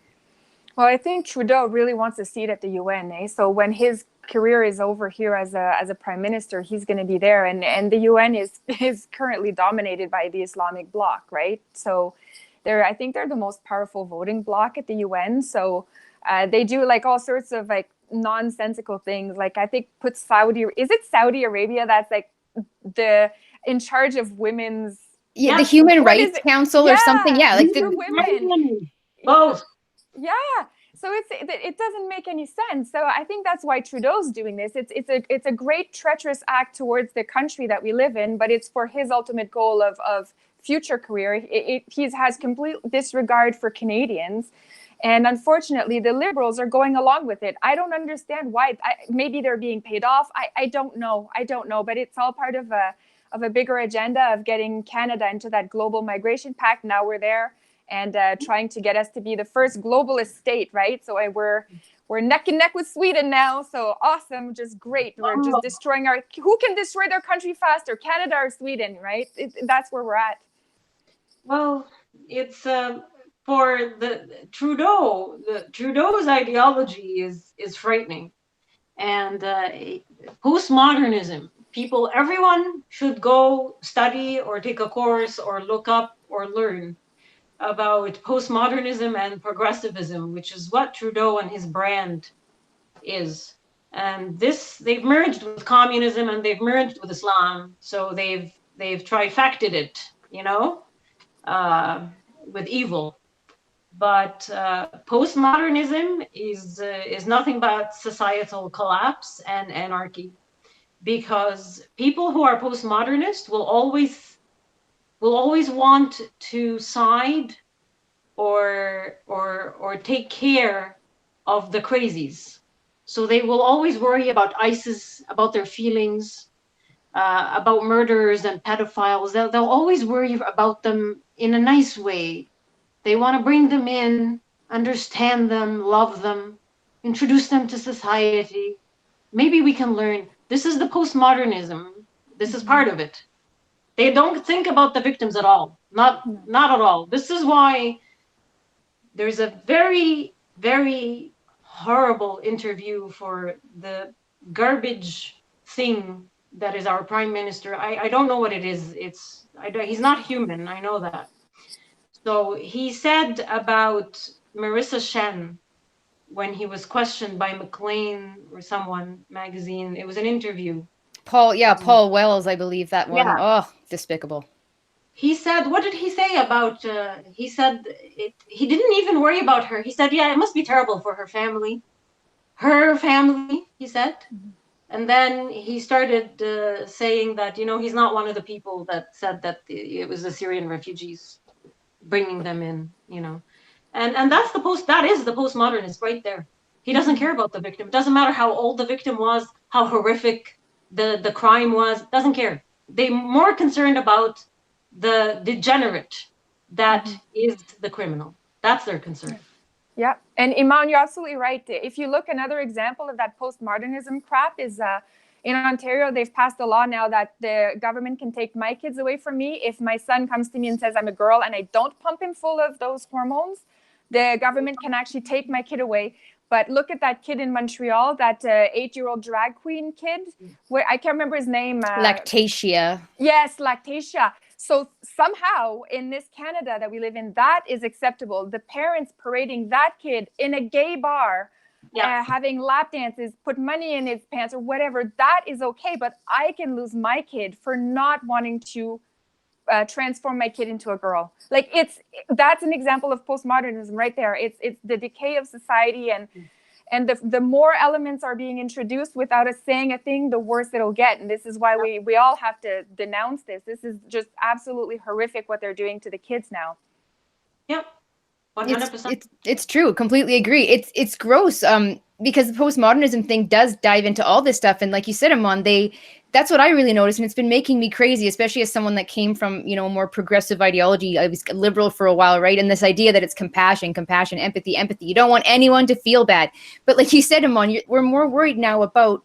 Well, I think Trudeau really wants a seat at the UN, eh? So when his career is over here as a prime minister, he's going to be there, and the UN is currently dominated by the Islamic bloc, right? So I think they're the most powerful voting bloc at the UN. So they do like all sorts of like nonsensical things. Like I think is it Saudi Arabia that's like in charge of women's the Human Rights Council or something? Yeah, like the women. Both. Yeah. So it doesn't make any sense. So I think that's why Trudeau's doing this. It's a great treacherous act towards the country that we live in, but it's for his ultimate goal of future career. He has complete disregard for Canadians. And unfortunately, the Liberals are going along with it. I don't understand why. Maybe they're being paid off. I don't know. But it's all part of a bigger agenda of getting Canada into that global migration pact. Now we're there. And trying to get us to be the first globalist state, right? So we're neck and neck with Sweden now. So awesome, just great. We're just destroying who can destroy their country faster, Canada or Sweden, right? That's where we're at. Well, it's for Trudeau's ideology is frightening, and postmodernism. Everyone should go study or take a course or look up or learn about postmodernism and progressivism, which is what Trudeau and his brand is. And they've merged with communism and they've merged with Islam. So they've trifected it, with evil. But postmodernism is nothing but societal collapse and anarchy, because people who are postmodernist will always want to side or take care of the crazies. So they will always worry about ISIS, about their feelings, about murderers and pedophiles. They'll always worry about them in a nice way. They want to bring them in, understand them, love them, introduce them to society. Maybe we can learn. This is the postmodernism. This is part of it. They don't think about the victims at all. Not at all. This is why there's a very, very horrible interview for the garbage thing that is our prime minister. I don't know what it is. He's not human. I know that. So he said about Marissa Shen when he was questioned by Maclean or someone magazine. It was an interview. Paul Wells, I believe that one. Yeah. Oh, despicable. He said, what did he say about, he said, he didn't even worry about her. He said, yeah, it must be terrible for her family. Her family, he said. Mm-hmm. And then he started saying that, he's not one of the people that said that it was the Syrian refugees bringing them in, And that is the postmodernist right there. He doesn't care about the victim. It doesn't matter how old the victim was, how horrific the crime was, doesn't care. They're more concerned about the degenerate that is the criminal. That's their concern. Yeah. And Iman, you're absolutely right. If you look, another example of that postmodernism crap is in Ontario, they've passed a law now that the government can take my kids away from me. If my son comes to me and says I'm a girl and I don't pump him full of those hormones, the government can actually take my kid away. But look at that kid in Montreal, that 8-year-old drag queen kid. Where I can't remember his name. Lactatia. Yes, Lactatia. So somehow in this Canada that we live in, that is acceptable. The parents parading that kid in a gay bar, having lap dances, put money in his pants or whatever, that is okay. But I can lose my kid for not wanting to transform my kid into a girl. Like that's an example of postmodernism right there. It's the decay of society, and the more elements are being introduced without us saying a thing, the worse it'll get. And this is why we all have to denounce this. This is just absolutely horrific what they're doing to the kids now. Yep. 100%. It's true. Completely agree. It's gross. Because the postmodernism thing does dive into all this stuff. And like you said, Iman, that's what I really noticed. And it's been making me crazy, especially as someone that came from, a more progressive ideology. I was liberal for a while, right? And this idea that it's compassion, empathy. You don't want anyone to feel bad. But like you said, Iman, we're more worried now about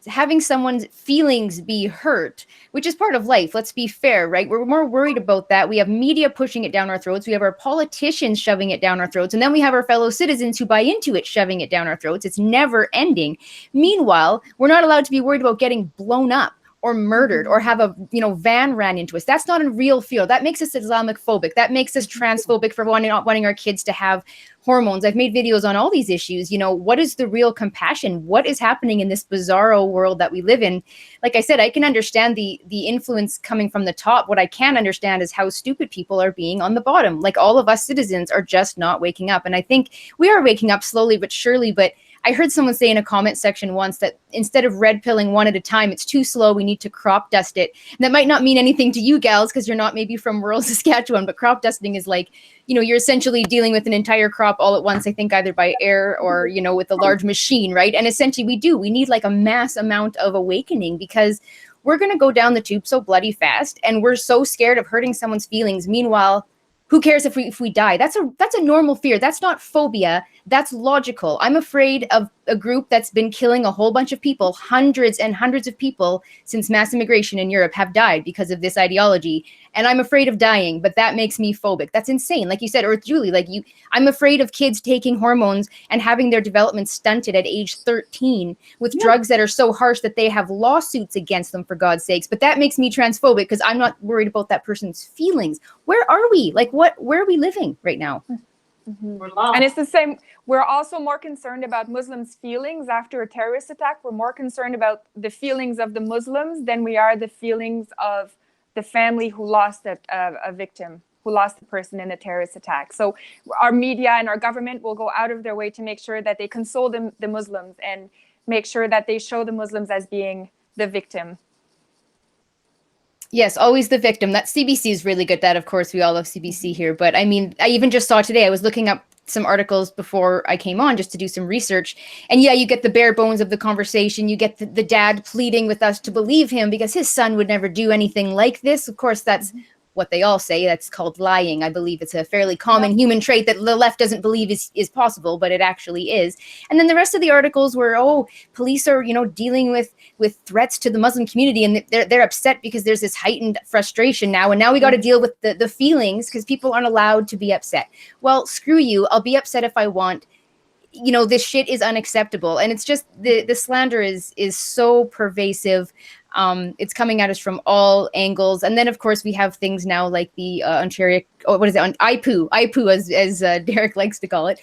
having someone's feelings be hurt, which is part of life. Let's be fair, right? We're more worried about that. We have media pushing it down our throats. We have our politicians shoving it down our throats. And then we have our fellow citizens who buy into it, shoving it down our throats. It's never ending. Meanwhile, we're not allowed to be worried about getting blown up or murdered or have a van ran into us. That's not a real fear. That makes us Islamophobic. That makes us transphobic for not wanting our kids to have hormones. I've made videos on all these issues. What is the real compassion? What is happening in this bizarro world that we live in? Like I said, I can understand the influence coming from the top. What I can't understand is how stupid people are being on the bottom. Like, all of us citizens are just not waking up. And I think we are waking up slowly but surely, but I heard someone say in a comment section once that instead of red pilling one at a time, it's too slow. We need to crop dust it. And that might not mean anything to you gals because you're not maybe from rural Saskatchewan, but crop dusting is like, you're essentially dealing with an entire crop all at once, I think either by air or, with a large machine, right? And essentially we need like a mass amount of awakening because we're going to go down the tube so bloody fast and we're so scared of hurting someone's feelings. Meanwhile, who cares if we die? That's a normal fear. That's not phobia. That's logical. I'm afraid of a group that's been killing a whole bunch of people. Hundreds and hundreds of people since mass immigration in Europe have died because of this ideology. And I'm afraid of dying, but that makes me phobic. That's insane. Like you said, or Julie, I'm afraid of kids taking hormones and having their development stunted at age 13 with drugs that are so harsh that they have lawsuits against them, for God's sakes. But that makes me transphobic because I'm not worried about that person's feelings. Where are we? Where are we living right now? Mm-hmm. And it's the same. We're also more concerned about Muslims' feelings after a terrorist attack. We're more concerned about the feelings of the Muslims than we are the feelings of the family who lost a victim, who lost a person in a terrorist attack. So our media and our government will go out of their way to make sure that they console the Muslims and make sure that they show the Muslims as being the victim. Yes, always the victim. That CBC is really good. That, of course, we all love CBC here. But I mean, I even just saw today, I was looking up some articles before I came on just to do some research. And yeah, you get the bare bones of the conversation. You get the dad pleading with us to believe him because his son would never do anything like this. Of course, that's what they all say. That's called lying. I believe it's a fairly common human trait that the left doesn't believe is possible, but it actually is. And then the rest of the articles were, police are, dealing with threats to the Muslim community, and they're upset because there's this heightened frustration now. And now we got to deal with the feelings because people aren't allowed to be upset. Well, screw you. I'll be upset if I want. This shit is unacceptable. And it's just the slander is so pervasive. It's coming at us from all angles. And then, of course, we have things now like the Ontario, IPU, as Derek likes to call it,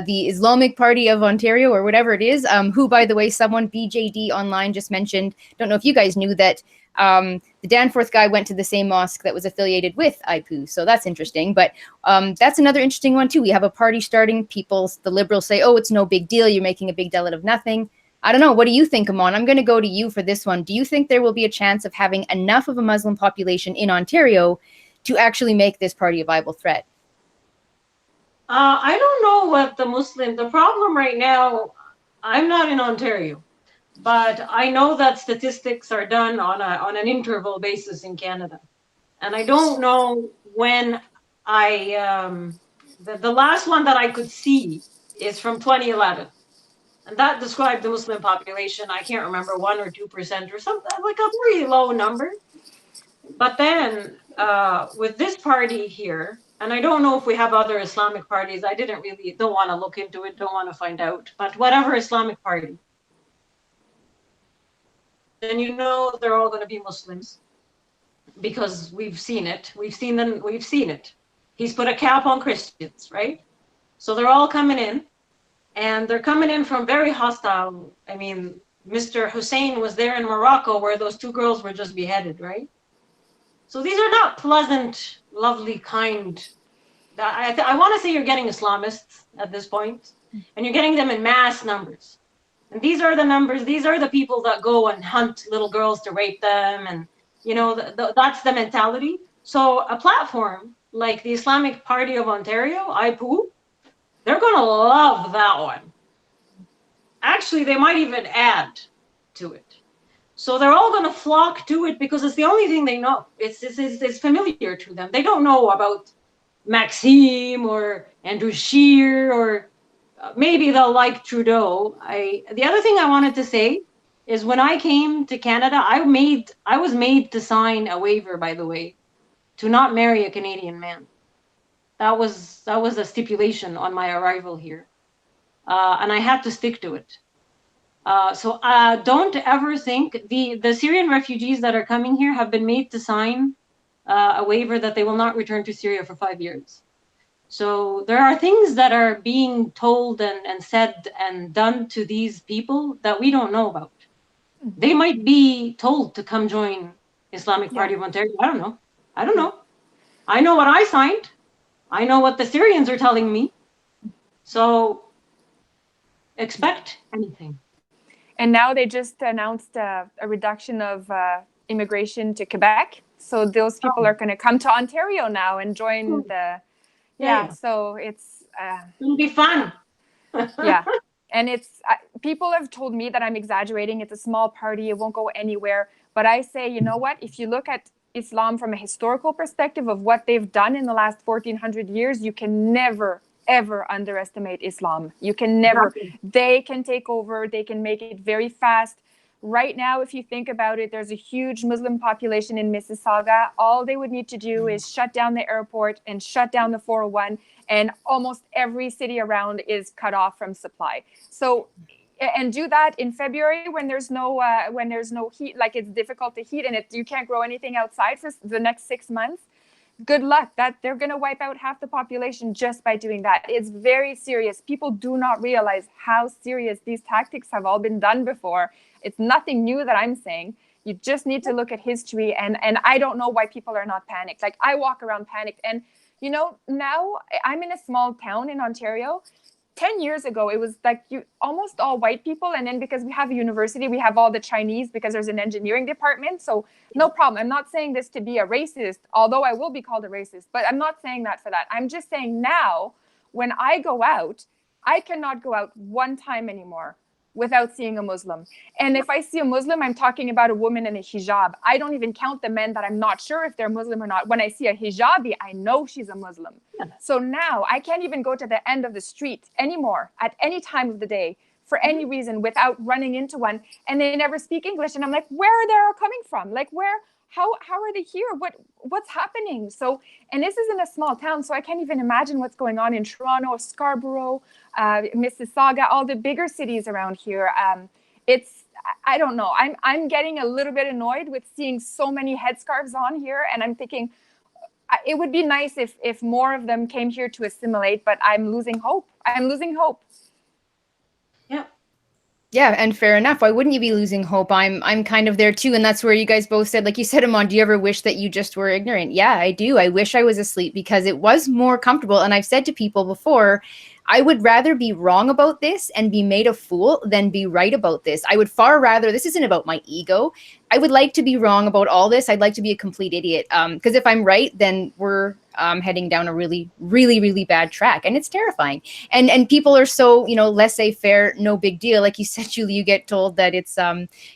the Islamic Party of Ontario, or whatever it is, who, by the way, someone, BJD Online, just mentioned, don't know if you guys knew that the Danforth guy went to the same mosque that was affiliated with IPU. So that's interesting. But that's another interesting one, too. We have a party starting. The liberals say, it's no big deal. You're making a big deal out of nothing. I don't know. What do you think, Iman? I'm going to go to you for this one. Do you think there will be a chance of having enough of a Muslim population in Ontario to actually make this party a viable threat? I don't know what the problem right now, I'm not in Ontario, but I know that statistics are done on an interval basis in Canada. And I don't know when the last one that I could see is from 2011. And that described the Muslim population, I can't remember, 1 or 2% or something, like a pretty low number. But then with this party here, and I don't know if we have other Islamic parties, don't want to look into it, don't want to find out, but whatever Islamic party, then they're all going to be Muslims because we've seen it. We've seen it. He's put a cap on Christians, right? So they're all coming in. And they're coming in from very hostile. I mean, Mr. Hussein was there in Morocco where those 2 girls were just beheaded, right? So these are not pleasant, lovely, kind. I want to say you're getting Islamists at this point, and you're getting them in mass numbers. And these are the numbers. These are the people that go and hunt little girls to rape them. And, that's the mentality. So a platform like the Islamic Party of Ontario, IPU, they're going to love that one. Actually, they might even add to it. So they're all going to flock to it because it's the only thing they know. It's familiar to them. They don't know about Maxime or Andrew Scheer, or maybe they'll like Trudeau. The other thing I wanted to say is when I came to Canada, I was made to sign a waiver, by the way, to not marry a Canadian man. That was a stipulation on my arrival here, and I had to stick to it. So don't ever think the Syrian refugees that are coming here have been made to sign a waiver that they will not return to Syria for 5 years. So there are things that are being told and said and done to these people that we don't know about. They might be told to come join Islamic Party of Ontario. I don't know. I don't know. I know what I signed. I know what the Syrians are telling me. So expect anything. And now they just announced a reduction of immigration to Quebec. So those people are going to come to Ontario now and join the... Yeah, so it's... It'll be fun. Yeah. And it's... people have told me that I'm exaggerating. It's a small party. It won't go anywhere. But I say, you know what? If you look at Islam from a historical perspective of what they've done in the last 1400 years, you can never, ever underestimate Islam. You can never. They can take over. They can make it very fast. Right now, if you think about it, there's a huge Muslim population in Mississauga. All they would need to do is shut down the airport and shut down the 401, and almost every city around is cut off from supply. So, and do that in February when there's no heat, like it's difficult to heat and you can't grow anything outside for the next 6 months. Good luck. That they're going to wipe out half the population just by doing that. It's very serious. People do not realize how serious these tactics have all been done before. It's nothing new that I'm saying. You just need to look at history, and I don't know why people are not panicked. Like, I walk around panicked, and you know, now I'm in a small town in Ontario. 10 years ago, it was like almost all white people. And then because we have a university, we have all the Chinese because there's an engineering department. So no problem. I'm not saying this to be a racist, although I will be called a racist, but I'm not saying that for that. I'm just saying now when I go out, I cannot go out one time anymore without seeing a Muslim. And if I see a Muslim, I'm talking about a woman in a hijab. I don't even count the men that I'm not sure if they're Muslim or not. When I see a hijabi, I know she's a Muslim. Yeah. So now I can't even go to the end of the street anymore at any time of the day for any reason without running into one. And they never speak English. And I'm like, where are they all coming from? Like, how are they here? What's happening? So, and this is in a small town, so I can't even imagine what's going on in Toronto, Scarborough, Mississauga, all the bigger cities around here. I don't know. I'm getting a little bit annoyed with seeing so many headscarves on here, and I'm thinking it would be nice if more of them came here to assimilate, but I'm losing hope. I'm losing hope. Yeah. Yeah, and fair enough. Why wouldn't you be losing hope? I'm kind of there too, and that's where you guys both said, like you said, Iman, do you ever wish that you just were ignorant? Yeah, I do. I wish I was asleep because it was more comfortable. And I've said to people before, I would rather be wrong about this and be made a fool than be right about this. I would far rather, this isn't about my ego. I would like to be wrong about all this. I'd like to be a complete idiot. Because if I'm right, then we're heading down a really, really, really bad track. And it's terrifying. And people are so, laissez-faire, no big deal. Like you said, Julie, you get told that it's,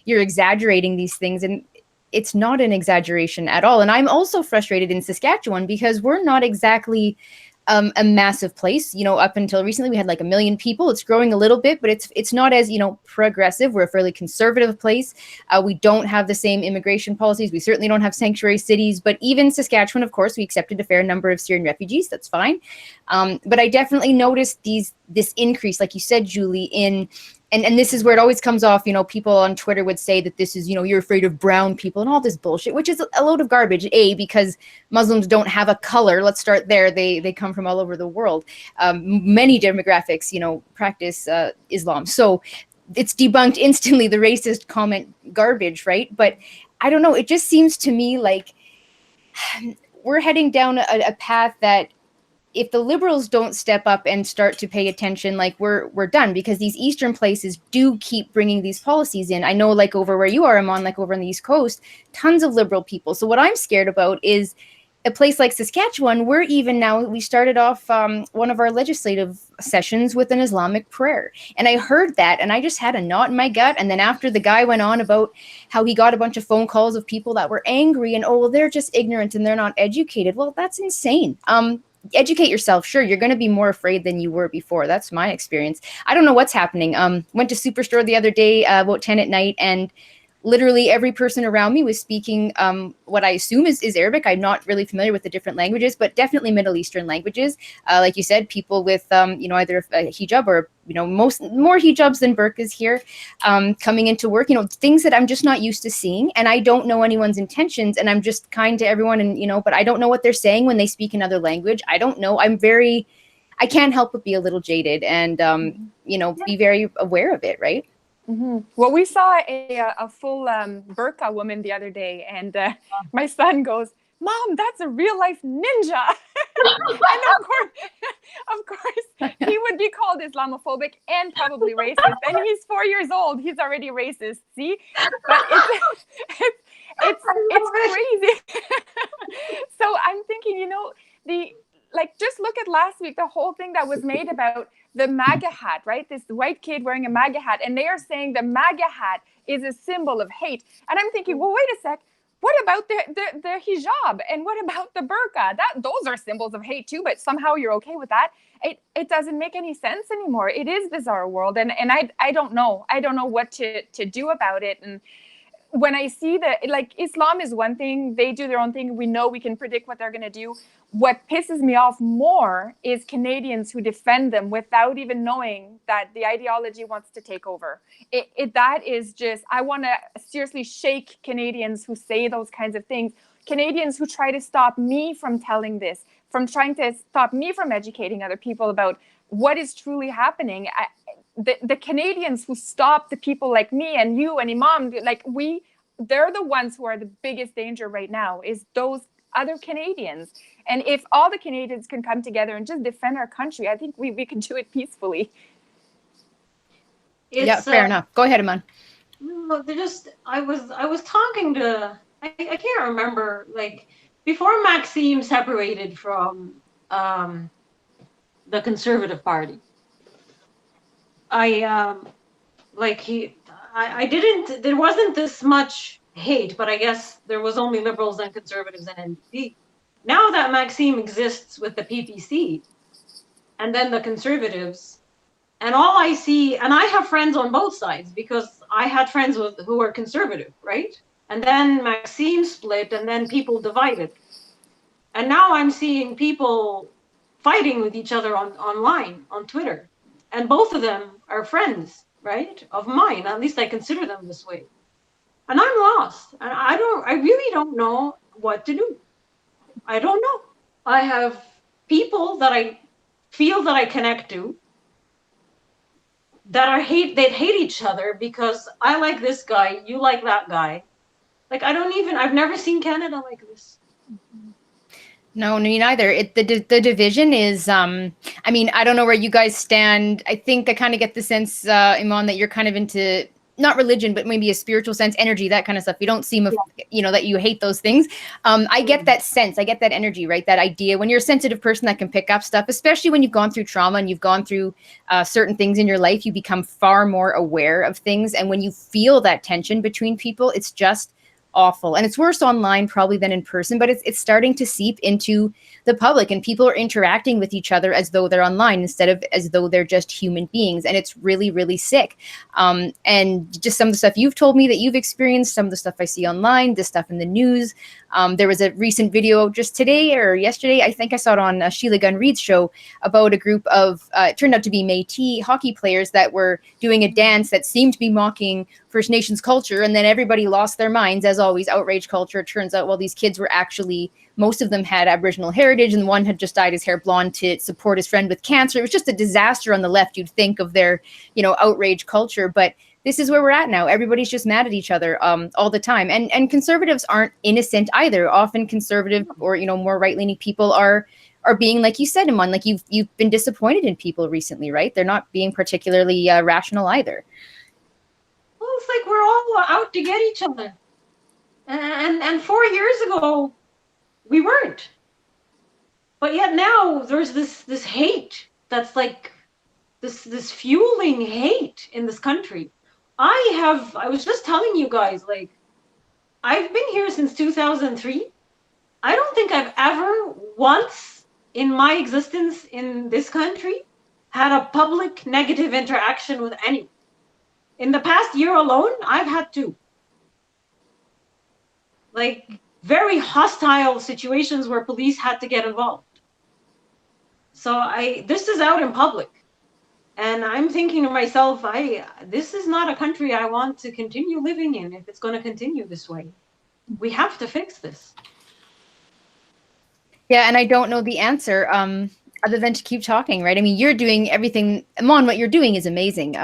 you're exaggerating these things. And it's not an exaggeration at all. And I'm also frustrated in Saskatchewan because we're not exactly a massive place. Up until recently, we had like 1 million people. It's growing a little bit, but it's not as, progressive. We're a fairly conservative place. We don't have the same immigration policies. We certainly don't have sanctuary cities, but even Saskatchewan, of course, we accepted a fair number of Syrian refugees. That's fine. But I definitely noticed this increase, like you said, Julie, and this is where it always comes off, people on Twitter would say that this is, you're afraid of brown people and all this bullshit, which is a load of garbage, because Muslims don't have a color. Let's start there. They come from all over the world. Many demographics, practice Islam. So it's debunked instantly, the racist comment garbage, right? But I don't know. It just seems to me like we're heading down a path that if the liberals don't step up and start to pay attention, like we're done, because these Eastern places do keep bringing these policies in. I know, like over where you are, Iman, like over on the East Coast, tons of liberal people. So what I'm scared about is a place like Saskatchewan, where even now we started off one of our legislative sessions with an Islamic prayer. And I heard that and I just had a knot in my gut. And then after the guy went on about how he got a bunch of phone calls of people that were angry and, oh, well, they're just ignorant and they're not educated. Well, that's insane. educate yourself. Sure, you're going to be more afraid than you were before. That's my experience. I don't know what's happening. Went to Superstore the other day about 10 at night, and literally every person around me was speaking what I assume is Arabic. I'm not really familiar with the different languages, but definitely Middle Eastern languages. Like you said, people with either a hijab or more hijabs than burqas here, coming into work. Things that I'm just not used to seeing, and I don't know anyone's intentions, and I'm just kind to everyone, and but I don't know what they're saying when they speak another language. I don't know. I can't help but be a little jaded, and be very aware of it, right? Mm-hmm. Well, we saw a full burqa woman the other day, and my son goes, "Mom, that's a real life ninja." And of course, he would be called Islamophobic and probably racist. And he's 4 years old; he's already racist. See, but it's crazy. So I'm thinking, just look at last week, the whole thing that was made about the MAGA hat, right? This white kid wearing a MAGA hat, and they are saying the MAGA hat is a symbol of hate. And I'm thinking, well, wait a sec. What about the hijab? And what about the burqa? Those are symbols of hate too, but somehow you're okay with that. It doesn't make any sense anymore. It is bizarre world. And I don't know. I don't know what to do about it. And when I see that, Islam is one thing, they do their own thing. We know we can predict what they're going to do. What pisses me off more is Canadians who defend them without even knowing that the ideology wants to take over. That is just, I want to seriously shake Canadians who say those kinds of things. Canadians who try to stop me from telling this, from trying to stop me from educating other people about what is truly happening. The Canadians who stop the people like me and you and Iman, they're the ones who are the biggest danger right now, is those other Canadians. And if all the Canadians can come together and just defend our country, I think we can do it peacefully. Yeah, fair enough. Go ahead, Iman. No, I was talking to, I can't remember, before Maxime separated from the Conservative Party. There wasn't this much hate, but I guess there was only Liberals and Conservatives and NDP. Now that Maxime exists with the PPC and then the Conservatives, and all I see, and I have friends on both sides because I had friends who were Conservative, right? And then Maxime split and then people divided. And now I'm seeing people fighting with each other online, on Twitter. And both of them are friends, right, of mine. At least I consider them this way. And I'm lost. And I really don't know what to do. I don't know. I have people that I feel that I connect to that they hate each other because I like this guy, you like that guy. I've never seen Canada like this. No, me neither. The division is, I don't know where you guys stand. I think I kind of get the sense, Iman, that you're kind of into, not religion, but maybe a spiritual sense, energy, that kind of stuff. You don't seem, that you hate those things. I get that sense. I get that energy, right? That idea. When you're a sensitive person that can pick up stuff, especially when you've gone through trauma and you've gone through certain things in your life, you become far more aware of things. And when you feel that tension between people, it's just awful. And it's worse online probably than in person, but it's starting to seep into the public, and people are interacting with each other as though they're online instead of as though they're just human beings. And it's really, really sick. And just some of the stuff you've told me that you've experienced, some of the stuff I see online, the stuff in the news. There was a recent video just today or yesterday, I think I saw it on Sheila Gunn Reid's show, about a group of, it turned out to be Métis hockey players that were doing a dance that seemed to be mocking First Nations culture. And then everybody lost their minds, as always, outrage culture. It turns out, well, these kids were actually, most of them had Aboriginal heritage, and one had just dyed his hair blonde to support his friend with cancer. It was just a disaster on the left. You'd think of their, outrage culture, but this is where we're at now. Everybody's just mad at each other all the time. And conservatives aren't innocent either. Often conservative or, more right-leaning people are being, like you said, Iman, like you've been disappointed in people recently, right? They're not being particularly rational either. Well, it's like we're all out to get each other. And 4 years ago, we weren't. But yet now there's this hate that's like this fueling hate in this country. I was just telling you guys, I've been here since 2003. I don't think I've ever once in my existence in this country had a public negative interaction with anyone. In the past year alone, I've had two. Like, very hostile situations where police had to get involved. So this is out in public. And I'm thinking to myself, this is not a country I want to continue living in if it's going to continue this way. We have to fix this. Yeah, and I don't know the answer other than to keep talking, right? I mean, you're doing everything. Iman, what you're doing is amazing.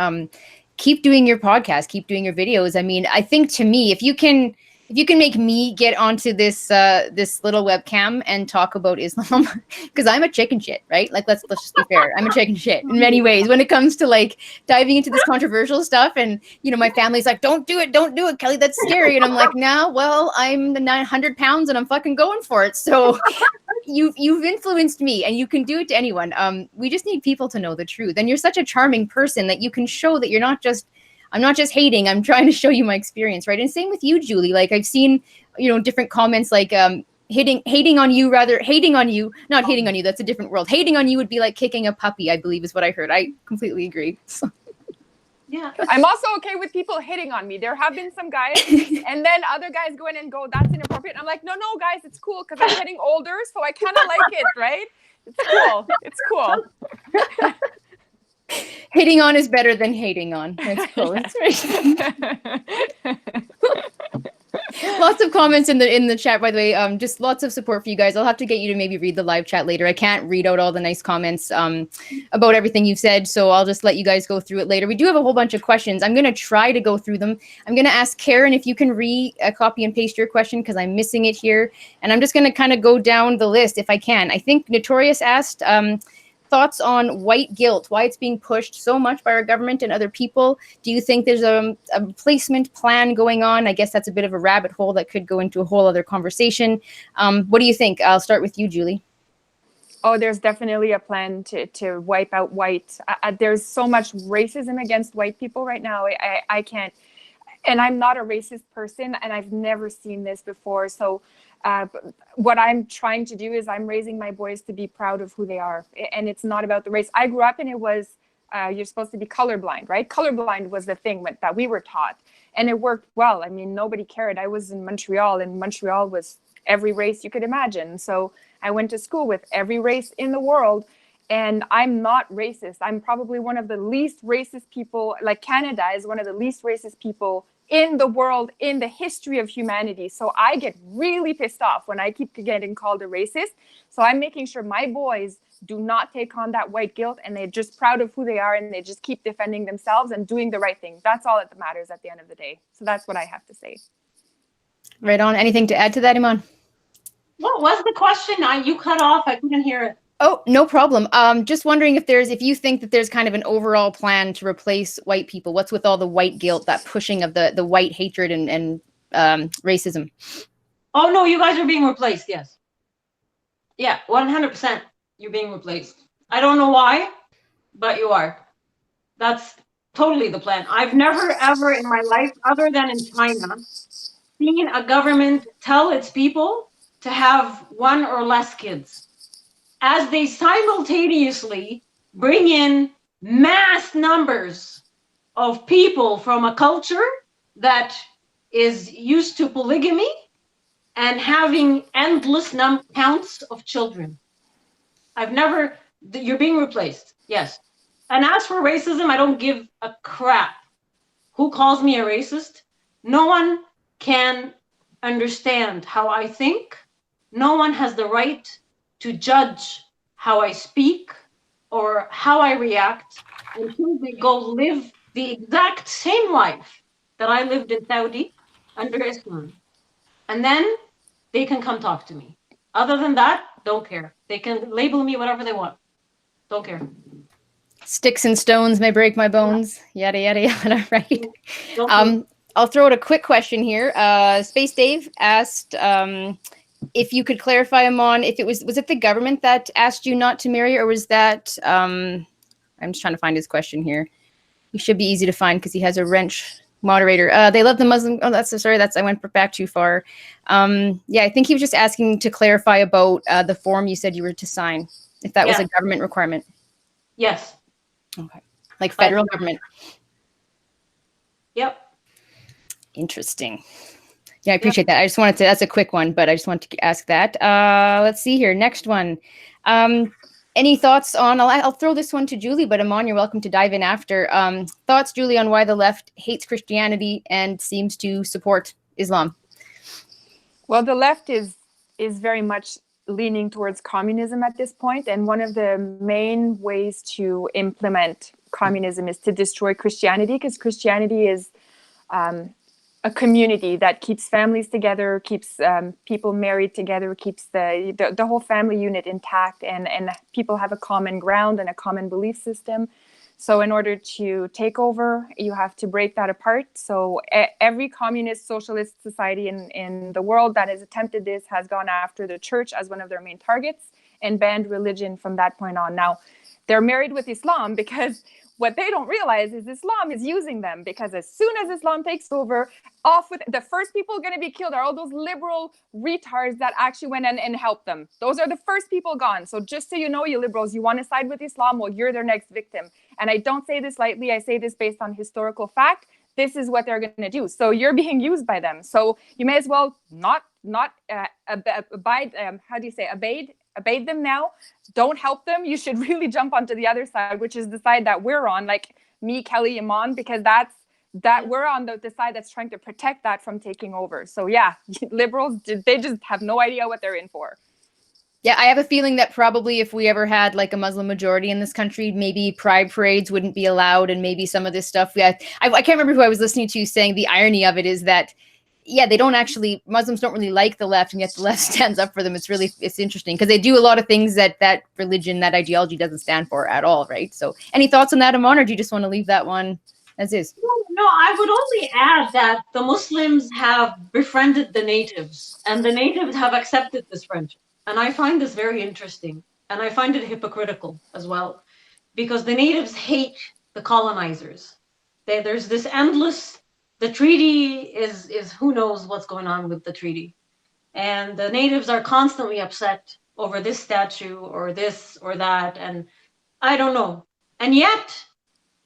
Keep doing your podcast, keep doing your videos. I mean, I think to me, if you can make me get onto this this little webcam and talk about Islam, because I'm a chicken shit, right? Like let's just be fair. I'm a chicken shit in many ways when it comes to like diving into this controversial stuff. And you know, my family's like, don't do it, Kelly, that's scary. And I'm like, nah, well, I'm the 900 pounds and I'm fucking going for it. So you've influenced me, and you can do it to anyone. We just need people to know the truth. And you're such a charming person that you can show that you're not just, I'm not just hating, I'm trying to show you my experience, right? And same with you, Julie. Like I've seen, you know, different comments like hating on you, not hating on you, that's a different world. Hating on you would be like kicking a puppy, I believe is what I heard. I completely agree. So. Yeah, I'm also okay with people hitting on me. There have been some guys, and then other guys go in and go, that's inappropriate. I'm like, no, guys, it's cool because I'm getting older, so I kind of like it, right? It's cool. Hitting on is better than hating on. That's cool. Lots of comments in the chat, by the way. Just lots of support for you guys. I'll have to get you to maybe read the live chat later. I can't read out all the nice comments about everything you've said, so I'll just let you guys go through it later. We do have a whole bunch of questions. I'm going to try to go through them. I'm going to ask Karen if you can copy and paste your question because I'm missing it here. And I'm just going to kind of go down the list if I can. I think Notorious asked, thoughts on white guilt, why it's being pushed so much by our government and other people. Do you think there's a replacement plan going on? I guess that's a bit of a rabbit hole that could go into a whole other conversation. What do you think? I'll start with you, Julie. Oh, there's definitely a plan to wipe out white. There's so much racism against white people right now. I can't, and I'm not a racist person, and I've never seen this before. So what I'm trying to do is I'm raising my boys to be proud of who they are. And it's not about the race. I grew up and it was, you're supposed to be colorblind, right? Colorblind was the thing that we were taught. And it worked well. I mean, nobody cared. I was in Montreal, and Montreal was every race you could imagine. So I went to school with every race in the world. And I'm not racist. I'm probably one of the least racist people. Like Canada is one of the least racist people in the world, in the history of humanity. So I get really pissed off when I keep getting called a racist. So I'm making sure my boys do not take on that white guilt, and they're just proud of who they are, and they just keep defending themselves and doing the right thing. That's all that matters at the end of the day. So that's what I have to say. Right on. Anything to add to that, Iman? What was the question? You cut off. I couldn't hear it. Oh, no problem. Just wondering if you think that there's kind of an overall plan to replace white people. What's with all the white guilt, that pushing of the white hatred and racism? Oh, no, you guys are being replaced. Yes. Yeah, 100% you're being replaced. I don't know why, but you are. That's totally the plan. I've never, ever in my life, other than in China, seen a government tell its people to have one or less kids, as they simultaneously bring in mass numbers of people from a culture that is used to polygamy and having endless counts of children. You're being replaced, yes. And as for racism, I don't give a crap who calls me a racist. No one can understand how I think. No one has the right to judge how I speak or how I react until they go live the exact same life that I lived in Saudi under Islam. And then they can come talk to me. Other than that, don't care. They can label me whatever they want. Don't care. Sticks and stones may break my bones. Yada, yada, yada, right? I'll throw out a quick question here. Space Dave asked, if you could clarify, Iman, if it was it the government that asked you not to marry, or was that, I'm just trying to find his question here. He should be easy to find because he has a wrench moderator. They love the Muslim. Oh, sorry. I went back too far. Yeah, I think he was just asking to clarify about the form you said you were to sign, if that was a government requirement. Yes. Okay. Like federal government. Yep. Interesting. Yeah, I appreciate that. I just wanted to, that's a quick one, but I just wanted to ask that. Let's see here. Next one. Any thoughts on, I'll throw this one to Julie, but Iman, you're welcome to dive in after. Thoughts, Julie, on why the left hates Christianity and seems to support Islam? Well, the left is very much leaning towards communism at this point. And one of the main ways to implement communism is to destroy Christianity, because Christianity is a community that keeps families together, keeps people married together, keeps the whole family unit intact, and people have a common ground and a common belief system. So in order to take over, you have to break that apart. So every communist socialist society in the world that has attempted this has gone after the church as one of their main targets and banned religion from that point on. Now, they're married with Islam because what they don't realize is Islam is using them, because as soon as Islam takes over, off with the first people going to be killed are all those liberal retards that actually went in and helped them. Those are the first people gone. So just so you know, you liberals, you want to side with Islam, well, you're their next victim. And I don't say this lightly. I say this based on historical fact. This is what they're going to do. So you're being used by them. So you may as well not abide. How do you say abate them now? Don't help them. You should really jump onto the other side, which is the side that we're on, like me, Kelly, Iman, because that we're on the side that's trying to protect that from taking over. So yeah, liberals, they just have no idea what they're in for. Yeah, I have a feeling that probably if we ever had like a Muslim majority in this country, maybe pride parades wouldn't be allowed, and maybe some of this stuff. I can't remember who I was listening to saying the irony of it is that, yeah, Muslims don't really like the left, and yet the left stands up for them. It's interesting because they do a lot of things that religion, that ideology doesn't stand for at all, right? So any thoughts on that, Iman, or do you just want to leave that one as is? No, I would only add that the Muslims have befriended the natives, and the natives have accepted this friendship. And I find this very interesting, and I find it hypocritical as well, because the natives hate the colonizers. There's this endless, the treaty is who knows what's going on with the treaty. And the natives are constantly upset over this statue or this or that, and I don't know. And yet,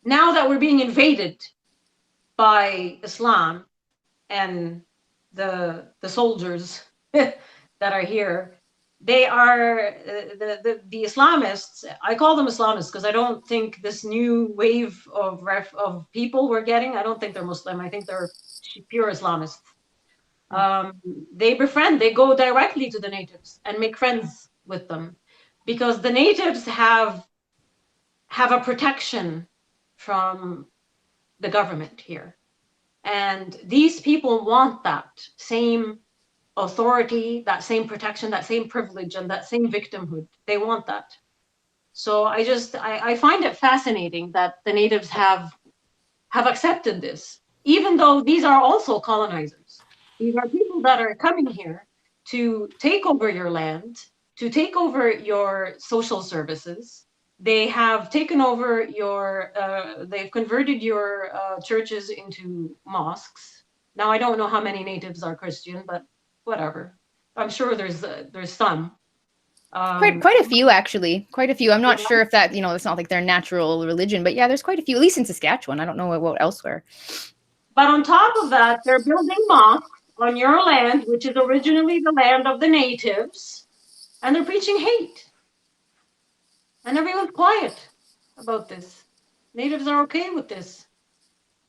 now that we're being invaded by Islam and the soldiers that are here, they are the Islamists. I call them Islamists because I don't think this new wave of people we're getting, I don't think they're Muslim. I think they're pure Islamists. They go directly to the natives and make friends with them, because the natives have a protection from the government here. And these people want that same authority, that same protection, that same privilege, and that same victimhood. They want that. So I find it fascinating that the natives have accepted this, even though these are also colonizers. These are people that are coming here to take over your land, to take over your social services. They have taken over they've converted your churches into mosques. Now, I don't know how many natives are Christian, but whatever. I'm sure there's some. Quite a few, actually. Quite a few. I'm not sure if that, it's not like their natural religion, but yeah, there's quite a few, at least in Saskatchewan. I don't know about elsewhere. But on top of that, they're building mosques on your land, which is originally the land of the natives, and they're preaching hate. And everyone's quiet about this. Natives are okay with this,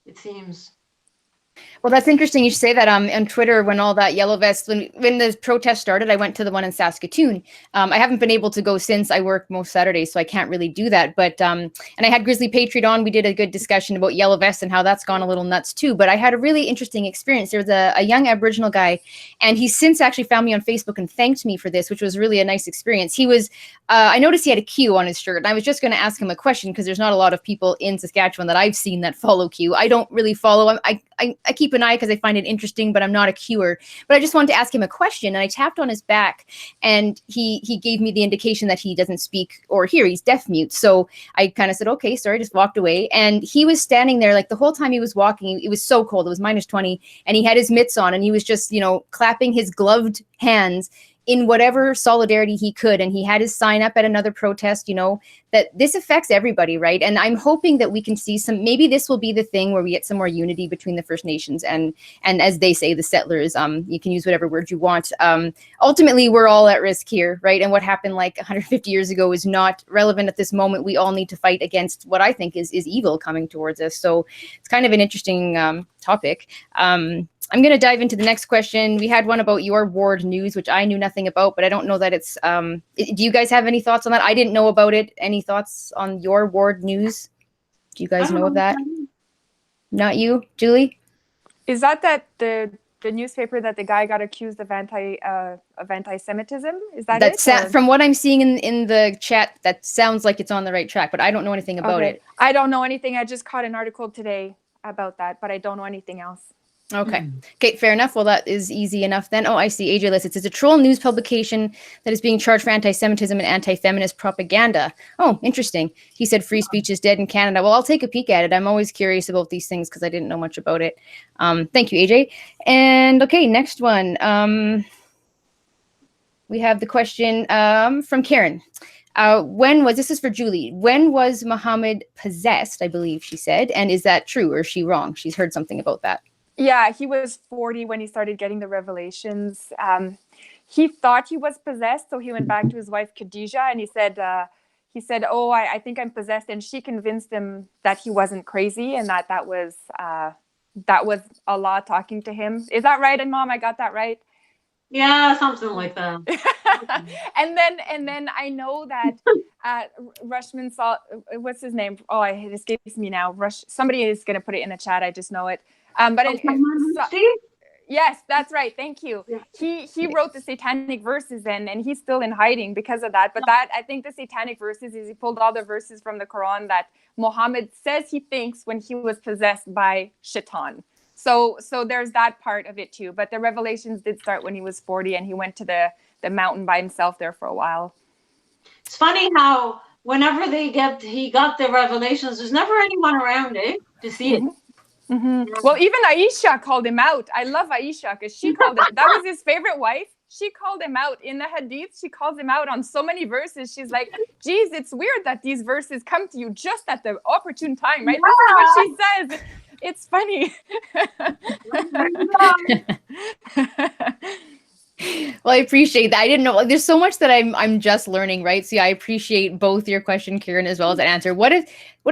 it seems. Well, that's interesting you should say that. On Twitter, when all that yellow vest, when the protest started, I went to the one in Saskatoon. I haven't been able to go since. I work most Saturdays, so I can't really do that. But and I had Grizzly Patriot on. We did a good discussion about yellow vests and how that's gone a little nuts too. But I had a really interesting experience. There was a young Aboriginal guy, and he's since actually found me on Facebook and thanked me for this, which was really a nice experience. He was, I noticed he had a Q on his shirt, and I was just going to ask him a question because there's not a lot of people in Saskatchewan that I've seen that follow Q. I don't really follow him. I keep keep an eye because I find it interesting, but I'm not a cure. But I just wanted to ask him a question, and I tapped on his back, and he gave me the indication that he doesn't speak or hear. He's deaf mute. So I kind of said, okay, sorry, just walked away. And he was standing there like the whole time he was walking. It was so cold. It was -20, and he had his mitts on, and he was just, you know, clapping his gloved hands in whatever solidarity he could. And he had his sign up at another protest, you know, that this affects everybody, right? And I'm hoping that we can see some, maybe this will be the thing where we get some more unity between the First Nations and as they say, the settlers. You can use whatever word you want. Ultimately, we're all at risk here, right? And what happened like 150 years ago is not relevant at this moment. We all need to fight against what I think is evil coming towards us. So it's kind of an interesting topic. I'm going to dive into the next question. We had one about your ward news, which I knew nothing about, but I don't know that it's, do you guys have any thoughts on that? I didn't know about it. Any thoughts on your ward news? Do you guys know of that? Not you, Julie? Is that the newspaper that the guy got accused of anti-Semitism? Is that it? From what I'm seeing in the chat, that sounds like it's on the right track, but I don't know anything about it. I don't know anything. I just caught an article today about that, but I don't know anything else. Okay. Okay, fair enough. Well, that is easy enough then. Oh, I see. AJ lists it's a troll news publication that is being charged for anti-Semitism and anti-feminist propaganda. Oh, interesting. He said free speech is dead in Canada. Well, I'll take a peek at it. I'm always curious about these things because I didn't know much about it. Thank you, AJ. And okay, next one. We have the question from Karen. This is for Julie. When was Mohammed possessed, I believe she said, and is that true or is she wrong? She's heard something about that. Yeah, he was 40 when he started getting the revelations. He thought he was possessed, so he went back to his wife Khadijah and he said, "Oh, I think I'm possessed," and she convinced him that he wasn't crazy and that was Allah talking to him. Is that right, Mom? I got that right? Yeah, something like that. and then I know that Rushman saw, what's his name? Oh, it escapes me now. Somebody is going to put it in the chat. I just know it. Yes, that's right. Thank you. Yeah. He wrote the satanic verses and he's still in hiding because of that. But I think the satanic verses is he pulled all the verses from the Quran that Muhammad says he thinks when he was possessed by Shaitan. So there's that part of it too. But the revelations did start when he was 40 and he went to the mountain by himself there for a while. It's funny how whenever he got the revelations, there's never anyone around to see it. Mm-hmm. Well, even Aisha called him out. I love Aisha because she called him. That was his favorite wife. She called him out in the hadith. She calls him out on so many verses. She's like, geez, it's weird that these verses come to you just at the opportune time, right? Yeah. This is what she says. It's funny. Well, I appreciate that. I didn't know. There's so much that I'm just learning, right? So yeah, I appreciate both your question, Kieran, as well as that answer. What a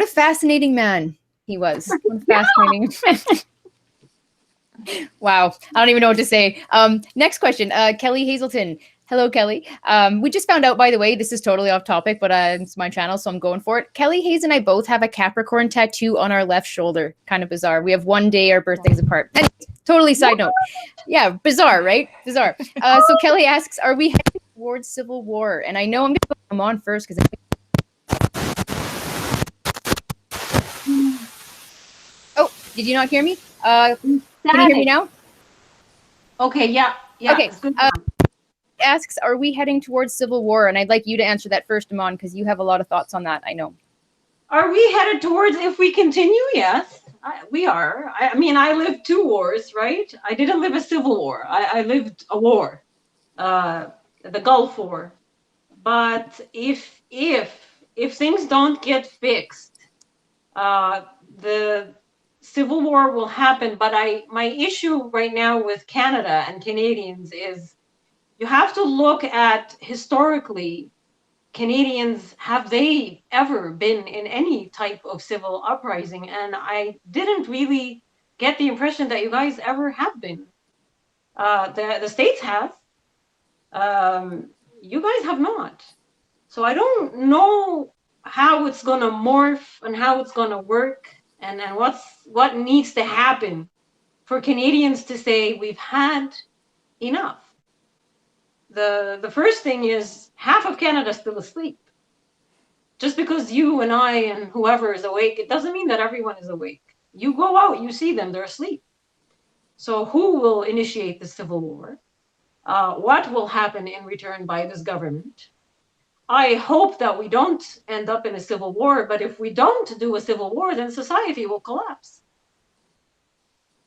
fascinating man he was. What a fascinating man. Wow. I don't even know what to say. Next question. Kelly Hazelton. Hello, Kelly. We just found out, by the way, this is totally off topic, but it's my channel, so I'm going for it. Kelly Hayes and I both have a Capricorn tattoo on our left shoulder. Kind of bizarre. We have one day our birthdays apart. And totally side note. Yeah, bizarre, right? Bizarre. So Kelly asks, are we heading towards civil war? And I know I'm going to come on first because Oh, did you not hear me? Can you hear me now? Okay, yeah. Okay. Asks, are we heading towards civil war? And I'd like you to answer that first, Iman, because you have a lot of thoughts on that, I know. Are we headed towards, if we continue? Yes, we are. I mean, I lived 2 wars, right? I didn't live a civil war. I lived a war, the Gulf War. But if things don't get fixed, the civil war will happen. But my issue right now with Canada and Canadians is you have to look at historically, Canadians, have they ever been in any type of civil uprising? And I didn't really get the impression that you guys ever have been. The States have. You guys have not. So I don't know how it's going to morph and how it's going to work and what needs to happen for Canadians to say we've had enough. The first thing is half of Canada is still asleep. Just because you and I and whoever is awake, it doesn't mean that everyone is awake. You go out, you see them, they're asleep. So who will initiate the civil war? What will happen in return by this government? I hope that we don't end up in a civil war, but if we don't do a civil war, then society will collapse.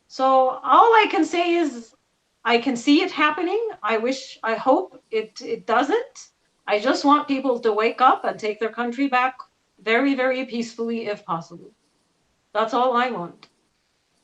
So all I can say is I can see it happening. I hope it doesn't. I just want people to wake up and take their country back very, very peacefully if possible. That's all I want.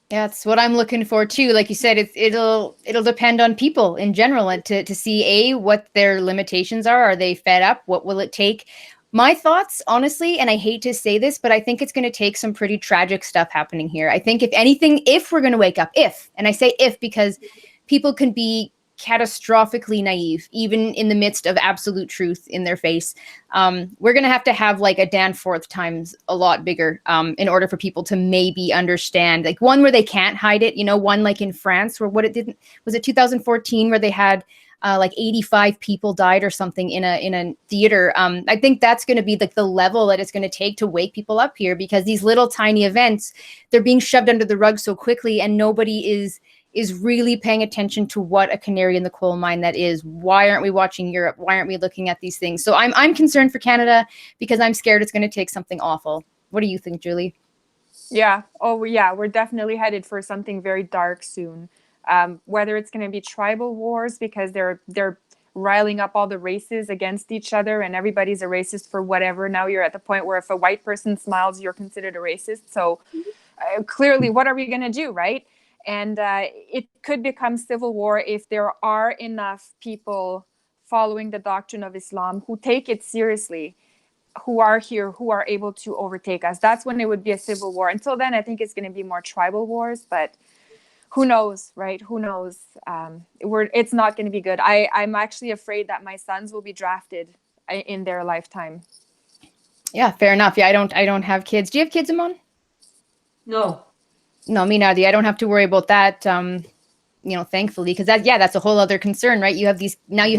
That's what I'm looking for too. Like you said, it'll depend on people in general, and to see what their limitations are. Are they fed up? What will it take? My thoughts, honestly, and I hate to say this, but I think it's going to take some pretty tragic stuff happening here. I think if anything, if we're going to wake up, and I say if because people can be catastrophically naive, even in the midst of absolute truth in their face. We're going to have like a Danforth times a lot bigger in order for people to maybe understand, like one where they can't hide it, one like in France where was it 2014 where they had like 85 people died or something in a theater. I think that's going to be like the level that it's going to take to wake people up here, because these little tiny events, they're being shoved under the rug so quickly, and nobody is really paying attention to what a canary in the coal mine that is. Why aren't we watching Europe? Why aren't we looking at these things? So I'm concerned for Canada because I'm scared it's going to take something awful. What do you think, Julie? Yeah. Oh, yeah. We're definitely headed for something very dark soon. Whether it's going to be tribal wars because they're riling up all the races against each other and everybody's a racist for whatever. Now you're at the point where if a white person smiles, you're considered a racist. So clearly, what are we going to do, right? And it could become civil war if there are enough people following the doctrine of Islam who take it seriously, who are here, who are able to overtake us. That's when it would be a civil war. Until then, I think it's going to be more tribal wars, but who knows, right? Who knows? It's not going to be good. I'm actually afraid that my sons will be drafted in their lifetime. Yeah, fair enough. Yeah, I don't have kids. Do you have kids, Iman? No. No, me neither. I don't have to worry about that, thankfully, because that's a whole other concern, right? You have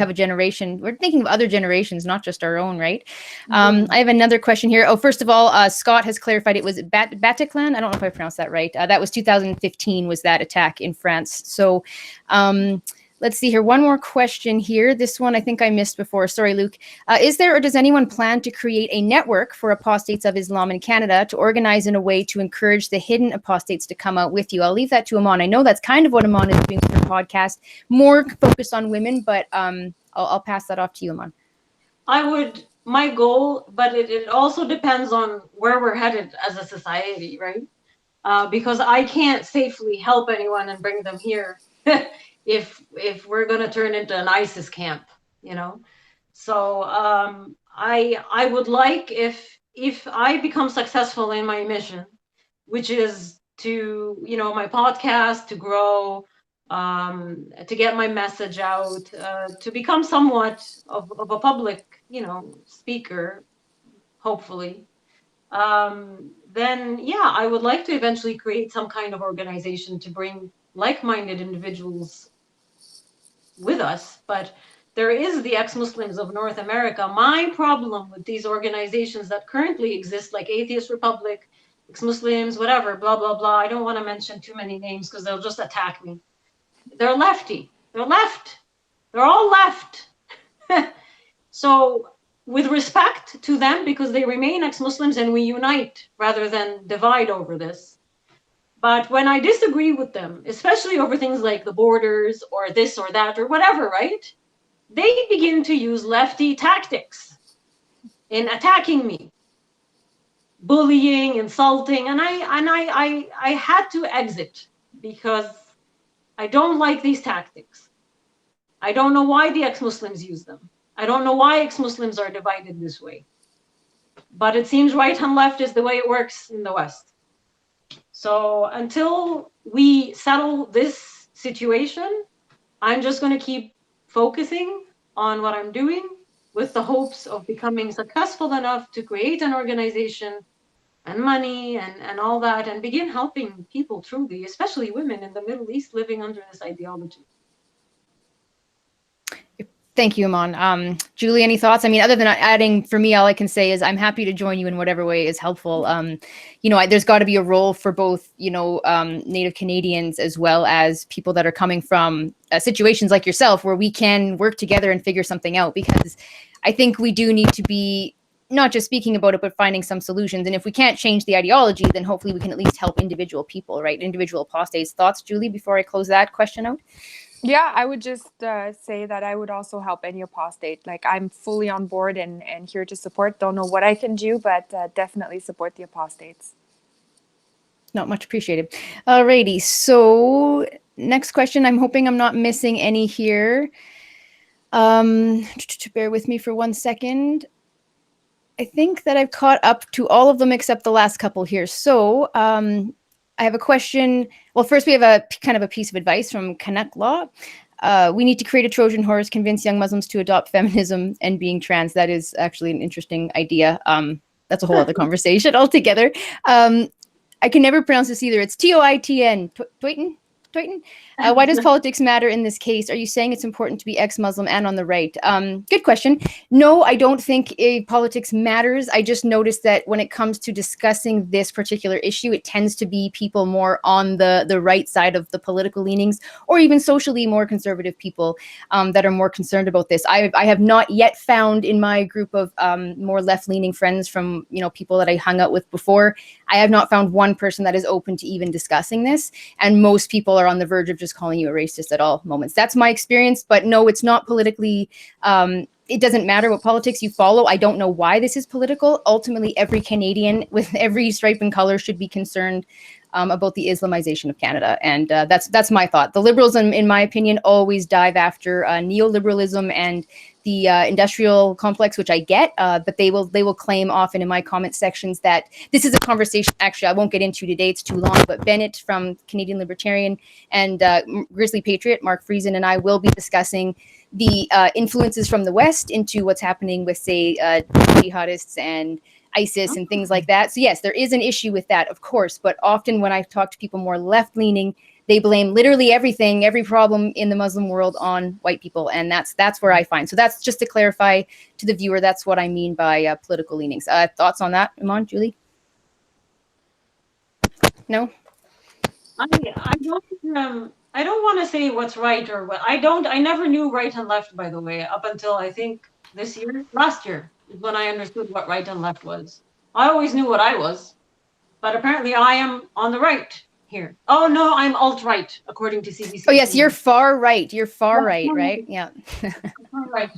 a generation. We're thinking of other generations, not just our own, right? I have another question here. Oh, first of all, Scott has clarified it was Bataclan. I don't know if I pronounced that right. That was 2015 was that attack in France. So let's see here. One more question here. This one I think I missed before. Sorry, Luke. Is there or does anyone plan to create a network for apostates of Islam in Canada to organize in a way to encourage the hidden apostates to come out with you? I'll leave that to Iman. I know that's kind of what Iman is doing for the podcast, more focused on women, but I'll pass that off to you, Iman. My goal, but it also depends on where we're headed as a society, right? Because I can't safely help anyone and bring them here if we're going to turn into an ISIS camp, So I would like if I become successful in my mission, which is to, my podcast, to grow, to get my message out, to become somewhat of a public, speaker, hopefully. Then, yeah, I would like to eventually create some kind of organization to bring like-minded individuals with us, but there is the ex-Muslims of North America. My problem with these organizations that currently exist, like Atheist Republic, ex-Muslims, whatever, blah, blah, blah. I don't want to mention too many names because they'll just attack me. They're lefty. They're left. They're all left. So with respect to them, because they remain ex-Muslims and we unite rather than divide over this. But when I disagree with them, especially over things like the borders or this or that or whatever, right? They begin to use lefty tactics in attacking me, bullying, insulting, and I had to exit because I don't like these tactics. I don't know why the ex-Muslims use them. I don't know why ex-Muslims are divided this way. But it seems right and left is the way it works in the West. So until we settle this situation, I'm just going to keep focusing on what I'm doing with the hopes of becoming successful enough to create an organization and money and all that, and begin helping people truly, especially women in the Middle East living under this ideology. Thank you, Iman. Julie, any thoughts? I mean, other than adding, for me, all I can say is I'm happy to join you in whatever way is helpful. There's got to be a role for both, Native Canadians as well as people that are coming from situations like yourself where we can work together and figure something out, because I think we do need to be not just speaking about it, but finding some solutions. And if we can't change the ideology, then hopefully we can at least help individual people, right? Individual apostates. Thoughts, Julie, before I close that question out? Yeah, I would just say that I would also help any apostate. Like, I'm fully on board and here to support. Don't know what I can do, but definitely support the apostates. Not much appreciated. Alrighty, so next question. I'm hoping I'm not missing any here. Bear with me for 1 second. I think that I've caught up to all of them except the last couple here. So I have a question. Well, first we have a kind of a piece of advice from Canuck Law. We need to create a Trojan horse, convince young Muslims to adopt feminism and being trans. That is actually an interesting idea. That's a whole other conversation altogether. I can never pronounce this either. It's Toitn. Toitn? Why does politics matter in this case? Are you saying it's important to be ex-Muslim and on the right? Good question. No, I don't think politics matters. I just noticed that when it comes to discussing this particular issue, it tends to be people more on the right side of the political leanings, or even socially more conservative people that are more concerned about this. I have not yet found in my group of more left-leaning friends from people that I hung out with before, I have not found one person that is open to even discussing this. And most people are on the verge of just calling you a racist at all moments. That's my experience, but no, it's not politically, it doesn't matter what politics you follow. I don't know why this is political. Ultimately, every Canadian with every stripe and color should be concerned about the Islamization of Canada. And that's my thought. The Liberals, in my opinion, always dive after neoliberalism and the industrial complex, which I get, but they will claim often in my comment sections that this is a conversation, actually, I won't get into today, it's too long, but Bennett from Canadian Libertarian and Grizzly Patriot, Mark Friesen, and I will be discussing the influences from the West into what's happening with, say, jihadists and ISIS and things like that. So yes, there is an issue with that, of course, but often when I talk to people more left-leaning, they blame literally everything, every problem in the Muslim world on white people, and that's where I find. So that's just to clarify to the viewer, that's what I mean by political leanings. Thoughts on that, Iman, Julie? No? I don't want to say what's right or what. I never knew right and left, by the way, up until I think last year is when I understood what right and left was. I always knew what I was, but apparently I am on the right here. Oh no, I'm alt-right, according to CBC. Oh yes, you're far right. You're far right, right? Yeah. Right.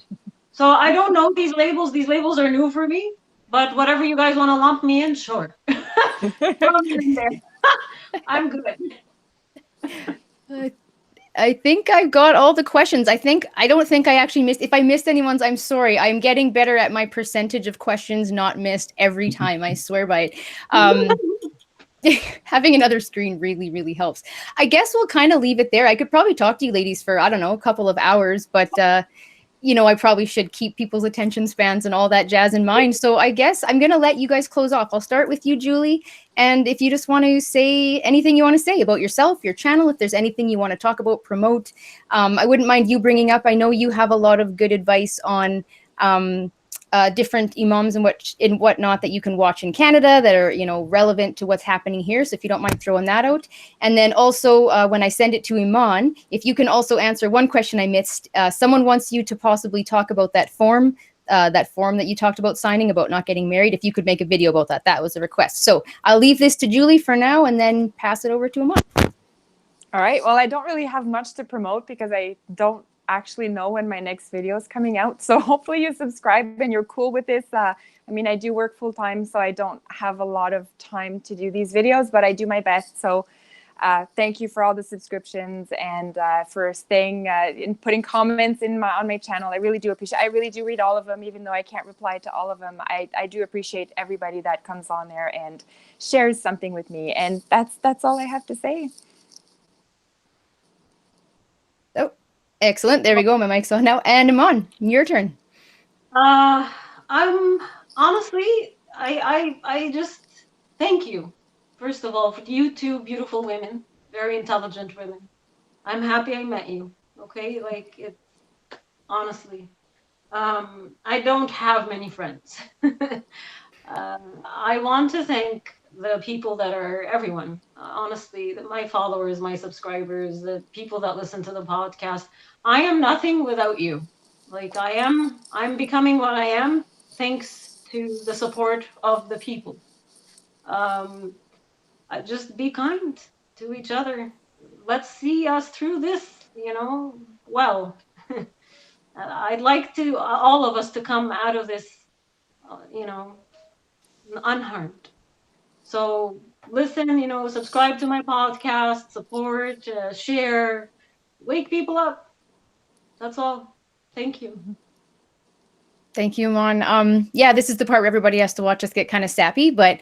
So I don't know these labels. These labels are new for me, but whatever you guys want to lump me in, sure. I'm good. I think I've got all the questions. I don't think I actually missed. If I missed anyone's, I'm sorry. I'm getting better at my percentage of questions not missed every time. I swear by it. Having another screen really, really helps. I guess we'll kind of leave it there. I could probably talk to you ladies for, I don't know, a couple of hours, but I probably should keep people's attention spans and all that jazz in mind. So I guess I'm going to let you guys close off. I'll start with you, Julie. And if you just want to say anything you want to say about yourself, your channel, if there's anything you want to talk about, promote, I wouldn't mind you bringing up. I know you have a lot of good advice on different imams and whatnot that you can watch in Canada that are, relevant to what's happening here. So if you don't mind throwing that out. And then also when I send it to Iman, if you can also answer one question I missed. Someone wants you to possibly talk about that form that you talked about signing about not getting married. If you could make a video about that, that was a request. So I'll leave this to Julie for now and then pass it over to Iman. All right. Well, I don't really have much to promote because I don't actually know when my next video is coming out. So hopefully you subscribe and you're cool with this. I do work full time, so I don't have a lot of time to do these videos, but I do my best. So thank you for all the subscriptions and for staying and putting comments on my channel. I really do appreciate. I really do read all of them, even though I can't reply to all of them. I do appreciate everybody that comes on there and shares something with me. And that's all I have to say. Oh, excellent. There we go. My mic's on now. And Iman, your turn. I'm honestly, I just thank you. First of all, for you two beautiful women, very intelligent women. I'm happy I met you. Okay, honestly. I don't have many friends. I want to thank the people that are everyone, honestly, my followers, my subscribers, the people that listen to the podcast. I am nothing without you. Like I'm becoming what I am thanks to the support of the people. Um, just be kind to each other. Let's see us through this, well. I'd like to all of us to come out of this, you know, unharmed. So listen, subscribe to my podcast, support, share, wake people up. That's all. Thank you. Thank you, Iman. Yeah, this is the part where everybody has to watch us get kind of sappy, but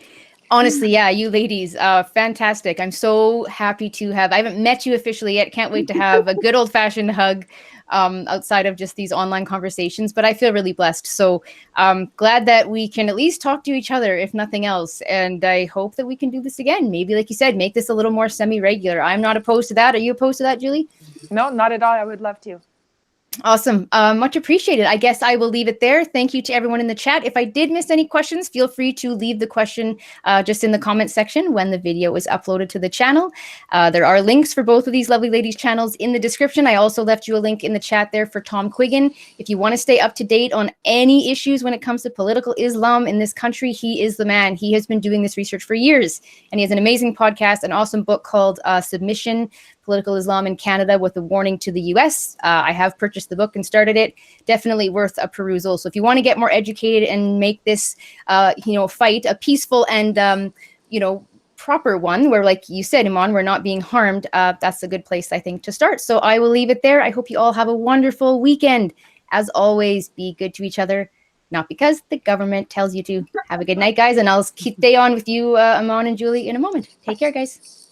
honestly, yeah, you ladies, fantastic. I'm so happy to have, I haven't met you officially yet. Can't wait to have a good old fashioned hug outside of just these online conversations, but I feel really blessed. So glad that we can at least talk to each other, if nothing else. And I hope that we can do this again. Maybe, like you said, make this a little more semi-regular. I'm not opposed to that. Are you opposed to that, Julie? No, not at all. I would love to. Awesome. Much appreciated. I guess I will leave it there. Thank you to everyone in the chat. If I did miss any questions, feel free to leave the question just in the comment section when the video is uploaded to the channel. There are links for both of these lovely ladies' channels in the description. I also left you a link in the chat there for Tom Quiggin. If you want to stay up to date on any issues when it comes to political Islam in this country, he is the man. He has been doing this research for years, and he has an amazing podcast, an awesome book called Submission, Political Islam in Canada with a Warning to the US. I have purchased the book and started it. Definitely worth a perusal. So if you want to get more educated and make this, fight a peaceful and, proper one where, like you said, Iman, we're not being harmed, that's a good place, I think, to start. So I will leave it there. I hope you all have a wonderful weekend. As always, be good to each other, not because the government tells you to. Have a good night, guys, and I'll stay on with you, Iman and Julie, in a moment. Take care, guys.